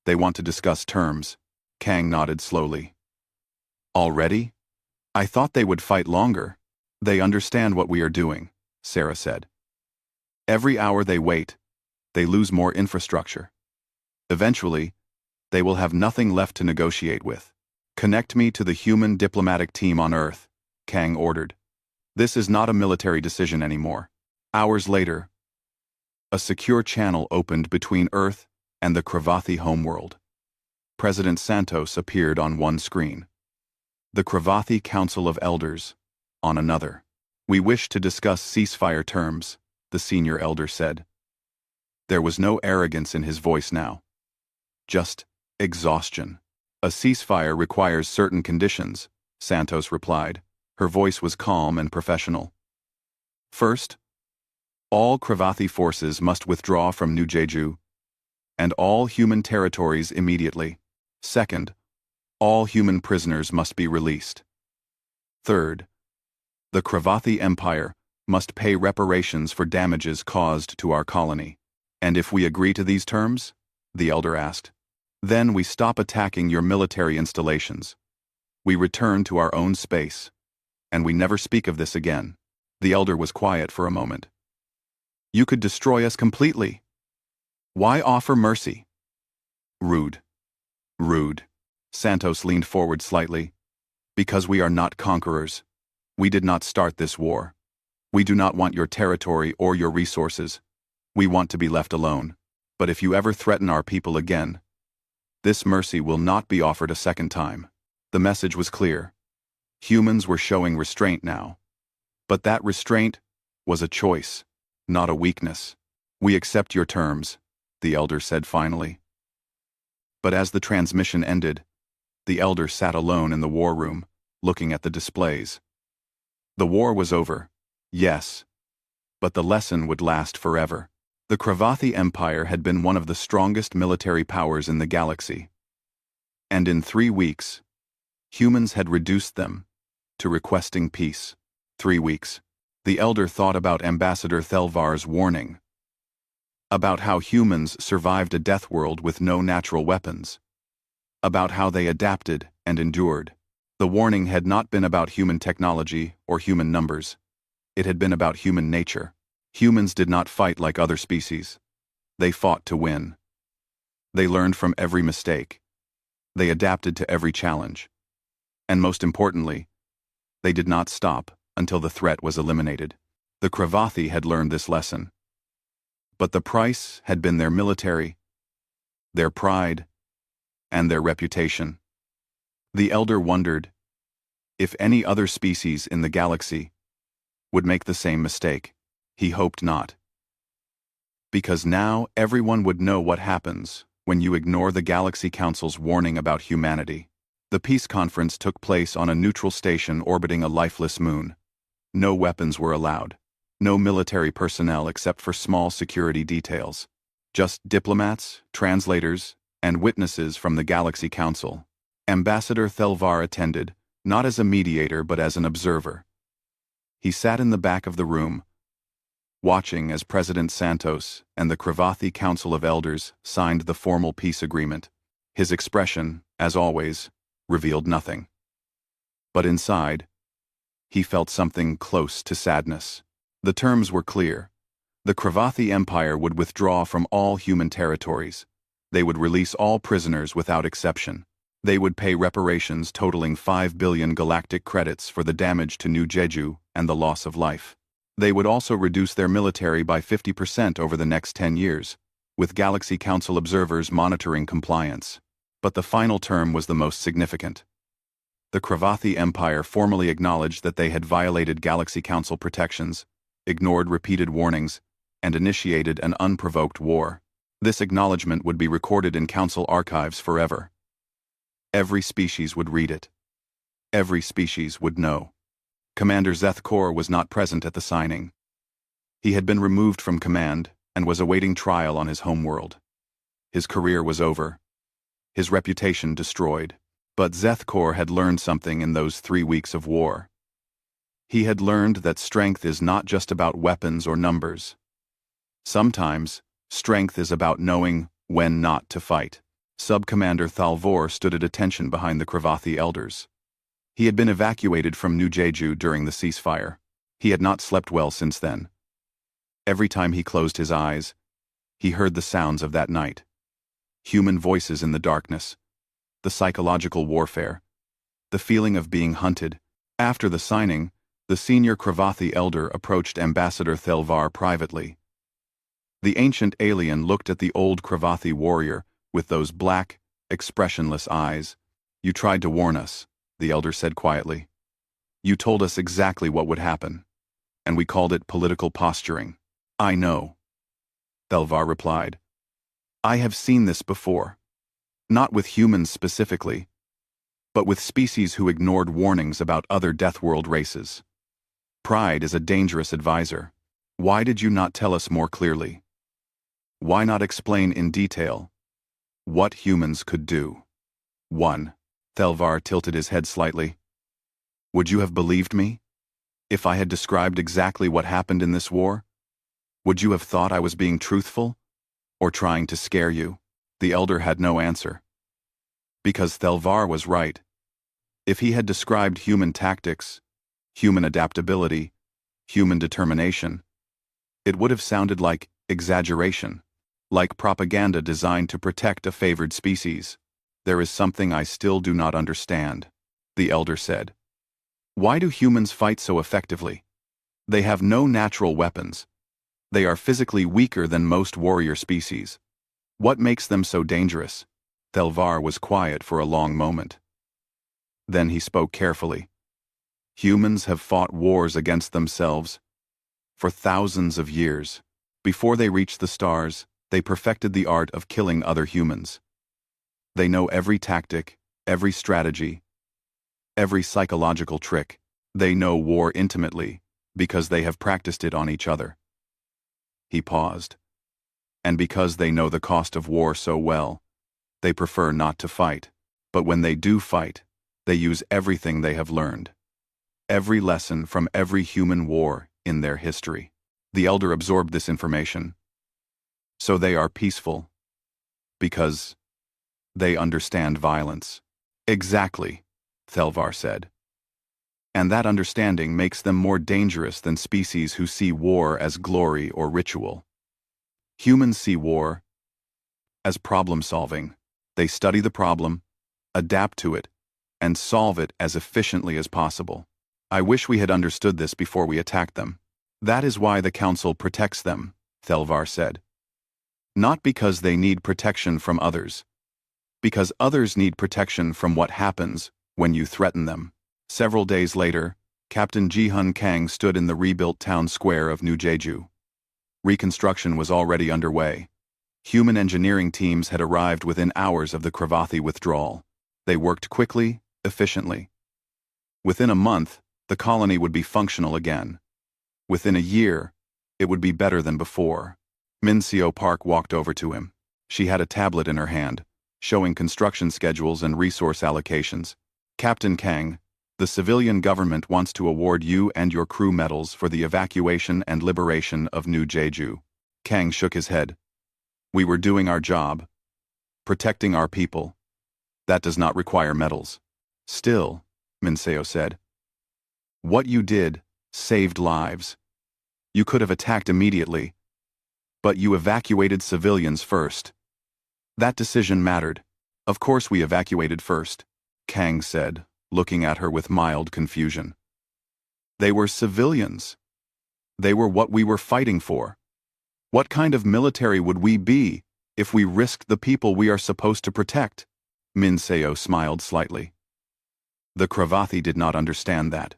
They want to discuss terms. Kang nodded slowly. Already? I thought they would fight longer. They understand what we are doing, Sarah said. Every hour they wait, they lose more infrastructure. Eventually, they will have nothing left to negotiate with. Connect me to the human diplomatic team on Earth, Kang ordered. This is not a military decision anymore. Hours later, a secure channel opened between Earth and the Cravathi homeworld. President Santos appeared on one screen. The Cravathi Council of Elders on another. We wish to discuss ceasefire terms, the senior elder said. There was no arrogance in his voice now. Just exhaustion. A ceasefire requires certain conditions, Santos replied. Her voice was calm and professional. First, all Cravathi forces must withdraw from New Jeju and all human territories immediately. Second, all human prisoners must be released. Third, the Cravathi Empire must pay reparations for damages caused to our colony. And if we agree to these terms? The elder asked. Then we stop attacking your military installations. We return to our own space. And we never speak of this again. The elder was quiet for a moment. You could destroy us completely. Why offer mercy? Rude. Rude. Santos leaned forward slightly. Because we are not conquerors. We did not start this war. We do not want your territory or your resources. We want to be left alone. But if you ever threaten our people again, this mercy will not be offered a second time. The message was clear. Humans were showing restraint now. But that restraint was a choice, not a weakness. We accept your terms, the elder said finally. But as the transmission ended, the elder sat alone in the war room, looking at the displays. The war was over, yes, but the lesson would last forever. The Cravathi Empire had been one of the strongest military powers in the galaxy. And in 3 weeks, humans had reduced them to requesting peace. 3 weeks. The elder thought about Ambassador Thelvar's warning. About how humans survived a death world with no natural weapons. About how they adapted and endured. The warning had not been about human technology or human numbers. It had been about human nature. Humans did not fight like other species. They fought to win. They learned from every mistake. They adapted to every challenge. And most importantly, they did not stop until the threat was eliminated. The Cravathi had learned this lesson. But the price had been their military, their pride, and their reputation. The elder wondered if any other species in the galaxy would make the same mistake. He hoped not. Because now everyone would know what happens when you ignore the Galaxy Council's warning about humanity. The peace conference took place on a neutral station orbiting a lifeless moon. No weapons were allowed. No military personnel except for small security details. Just diplomats, translators, and witnesses from the Galaxy Council. Ambassador Thelvar attended, not as a mediator but as an observer. He sat in the back of the room, watching as President Santos and the Cravathi Council of Elders signed the formal peace agreement. His expression, as always, revealed nothing. But inside, he felt something close to sadness. The terms were clear. The Cravathi Empire would withdraw from all human territories. They would release all prisoners without exception. They would pay reparations totaling 5 billion galactic credits for the damage to New Jeju and the loss of life. They would also reduce their military by 50% over the next 10 years, with Galaxy Council observers monitoring compliance. But the final term was the most significant. The Cravathi Empire formally acknowledged that they had violated Galaxy Council protections, ignored repeated warnings, and initiated an unprovoked war. This acknowledgement would be recorded in Council archives forever. Every species would read it. Every species would know. Commander Zethkor was not present at the signing. He had been removed from command and was awaiting trial on his homeworld. His career was over. His reputation destroyed. But Zethkor had learned something in those 3 weeks of war. He had learned that strength is not just about weapons or numbers. Sometimes, strength is about knowing when not to fight. Sub-Commander Thalvor stood at attention behind the Cravathi elders. He had been evacuated from New Jeju during the ceasefire. He had not slept well since then. Every time he closed his eyes, he heard the sounds of that night. Human voices in the darkness. The psychological warfare. The feeling of being hunted. After the signing, the senior Cravathi elder approached Ambassador Thelvar privately. The ancient alien looked at the old Cravathi warrior with those black, expressionless eyes. You tried to warn us, the elder said quietly. You told us exactly what would happen, and we called it political posturing. I know, Thelvar replied. I have seen this before. Not with humans specifically, but with species who ignored warnings about other Death World races. Pride is a dangerous advisor. Why did you not tell us more clearly? Why not explain in detail What humans could do. 1. Thelvar tilted his head slightly. Would you have believed me? If I had described exactly what happened in this war? Would you have thought I was being truthful? Or trying to scare you? The elder had no answer. Because Thelvar was right. If he had described human tactics, human adaptability, human determination, it would have sounded like exaggeration, like propaganda designed to protect a favored species. There is something I still do not understand, the elder said. Why do humans fight so effectively? They have no natural weapons. They are physically weaker than most warrior species. What makes them so dangerous? Thelvar was quiet for a long moment. Then he spoke carefully. Humans have fought wars against themselves for thousands of years. Before they reached the stars, they perfected the art of killing other humans. They know every tactic, every strategy, every psychological trick. They know war intimately because they have practiced it on each other. He paused. And because they know the cost of war so well, they prefer not to fight. But when they do fight, they use everything they have learned. Every lesson from every human war in their history. The elder absorbed this information. So they are peaceful. Because they understand violence. Exactly, Thelvar said. And that understanding makes them more dangerous than species who see war as glory or ritual. Humans see war as problem-solving. They study the problem, adapt to it, and solve it as efficiently as possible. I wish we had understood this before we attacked them. That is why the Council protects them, Thelvar said. Not because they need protection from others. Because others need protection from what happens when you threaten them. Several days later, Captain Ji-hun Kang stood in the rebuilt town square of New Jeju. Reconstruction was already underway. Human engineering teams had arrived within hours of the Cravathi withdrawal. They worked quickly, efficiently. Within a month, the colony would be functional again. Within a year, it would be better than before. Min Seo Park walked over to him. She had a tablet in her hand, showing construction schedules and resource allocations. Captain Kang, the civilian government wants to award you and your crew medals for the evacuation and liberation of New Jeju. Kang shook his head. We were doing our job, protecting our people. That does not require medals. Still, Min Seo said, what you did saved lives. You could have attacked immediately, but you evacuated civilians first. That decision mattered. Of course we evacuated first, Kang said, looking at her with mild confusion. They were civilians. They were what we were fighting for. What kind of military would we be if we risked the people we are supposed to protect? Min Seo smiled slightly. The Cravathi did not understand that.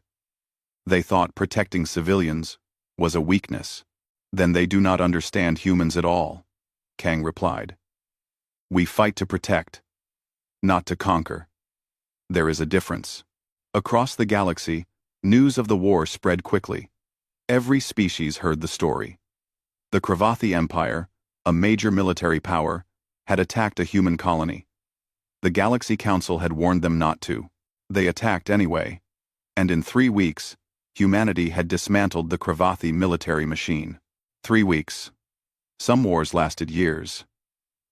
They thought protecting civilians was a weakness. Then they do not understand humans at all, Kang replied. We fight to protect, not to conquer. There is a difference. Across the galaxy, news of the war spread quickly. Every species heard the story. The Cravathi Empire, a major military power, had attacked a human colony. The Galaxy Council had warned them not to. They attacked anyway. And in 3 weeks, humanity had dismantled the Cravathi military machine. 3 weeks. Some wars lasted years.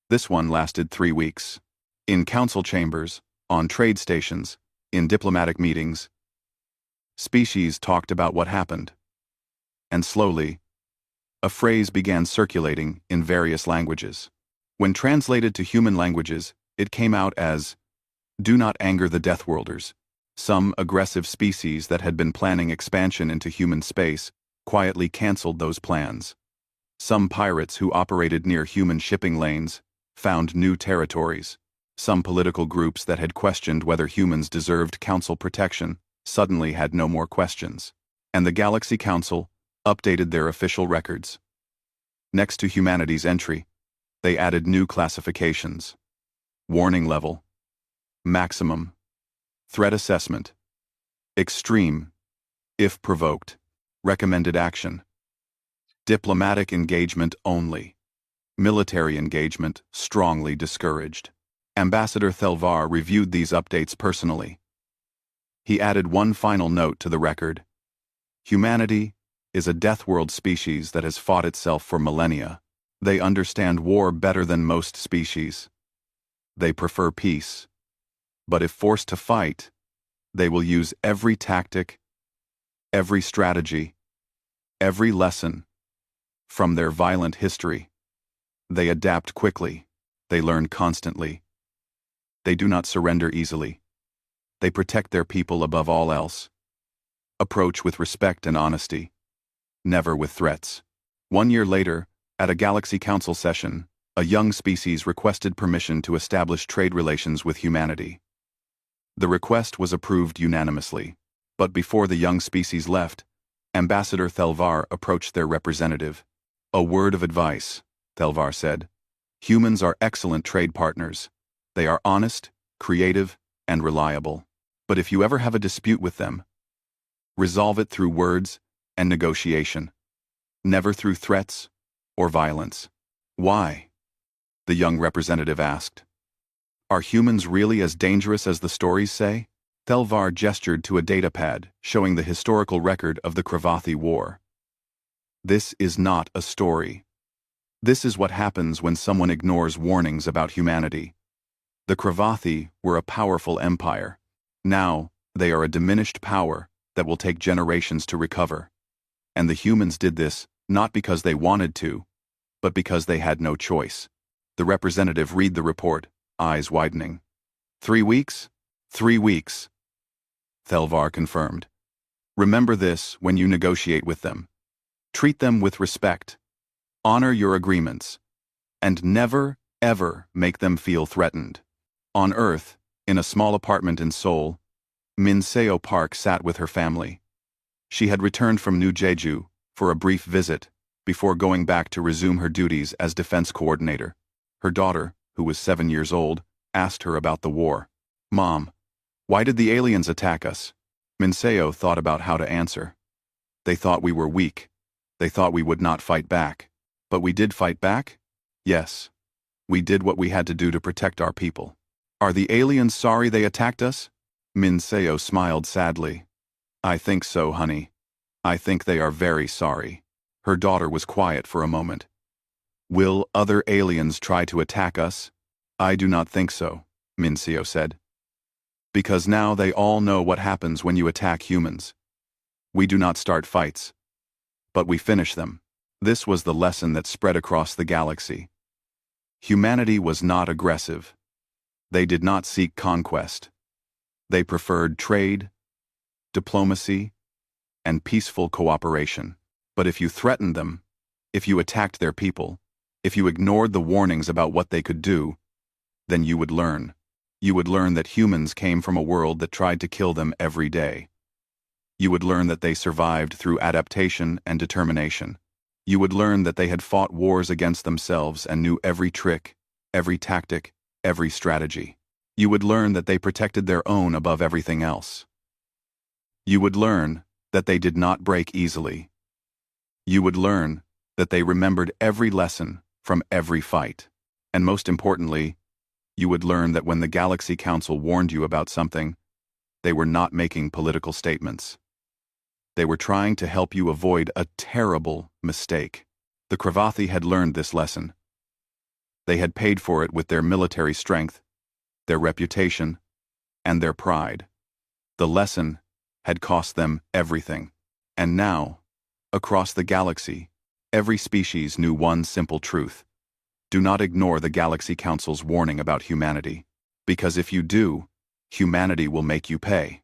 This one lasted 3 weeks. In council chambers, on trade stations, in diplomatic meetings, species talked about what happened. And slowly, a phrase began circulating in various languages. When translated to human languages, it came out as, "Do not anger the Deathworlders." Some aggressive species that had been planning expansion into human space quietly canceled those plans. Some pirates who operated near human shipping lanes found new territories. Some political groups that had questioned whether humans deserved council protection suddenly had no more questions. And the Galaxy Council updated their official records. Next to humanity's entry, they added new classifications. Warning level. Maximum. Threat assessment. Extreme. If provoked. Recommended action. Diplomatic engagement only. Military engagement strongly discouraged. Ambassador Thelvar reviewed these updates personally. He added one final note to the record. Humanity is a death-world species that has fought itself for millennia. They understand war better than most species. They prefer peace. But if forced to fight, they will use every tactic, every strategy, every lesson from their violent history. They adapt quickly. They learn constantly. They do not surrender easily. They protect their people above all else. Approach with respect and honesty, never with threats. 1 year later, at a Galaxy Council session, a young species requested permission to establish trade relations with humanity. The request was approved unanimously, but before the young species left, Ambassador Thelvar approached their representative. A word of advice, Thelvar said. Humans are excellent trade partners. They are honest, creative, and reliable. But if you ever have a dispute with them, resolve it through words and negotiation, never through threats or violence. Why? The young representative asked. Are humans really as dangerous as the stories say? Thelvar gestured to a datapad showing the historical record of the Cravathi War. This is not a story. This is what happens when someone ignores warnings about humanity. The Cravathi were a powerful empire. Now, they are a diminished power that will take generations to recover. And the humans did this not because they wanted to, but because they had no choice. The representative read the report, eyes widening. 3 weeks? 3 weeks. Thelvar confirmed. Remember this when you negotiate with them. Treat them with respect. Honor your agreements. And never, ever make them feel threatened. On Earth, in a small apartment in Seoul, Min Seo Park sat with her family. She had returned from New Jeju for a brief visit before going back to resume her duties as defense coordinator. Her daughter, who was 7 years old, asked her about the war. Mom, why did the aliens attack us? Min Seo thought about how to answer. They thought we were weak. They thought we would not fight back. But we did fight back? Yes. We did what we had to do to protect our people. Are the aliens sorry they attacked us? Min Seo smiled sadly. I think so, honey. I think they are very sorry. Her daughter was quiet for a moment. Will other aliens try to attack us? I do not think so, Min Seo said. Because now they all know what happens when you attack humans. We do not start fights, but we finish them. This was the lesson that spread across the galaxy. Humanity was not aggressive. They did not seek conquest. They preferred trade, diplomacy, and peaceful cooperation. But if you threatened them, if you attacked their people, if you ignored the warnings about what they could do, then you would learn. You would learn that humans came from a world that tried to kill them every day. You would learn that they survived through adaptation and determination. You would learn that they had fought wars against themselves and knew every trick, every tactic, every strategy. You would learn that they protected their own above everything else. You would learn that they did not break easily. You would learn that they remembered every lesson from every fight. And most importantly, you would learn that when the Galaxy Council warned you about something, they were not making political statements. They were trying to help you avoid a terrible mistake. The Cravathi had learned this lesson. They had paid for it with their military strength, their reputation, and their pride. The lesson had cost them everything. And now, across the galaxy, every species knew one simple truth. Do not ignore the Galaxy Council's warning about humanity, because if you do, humanity will make you pay.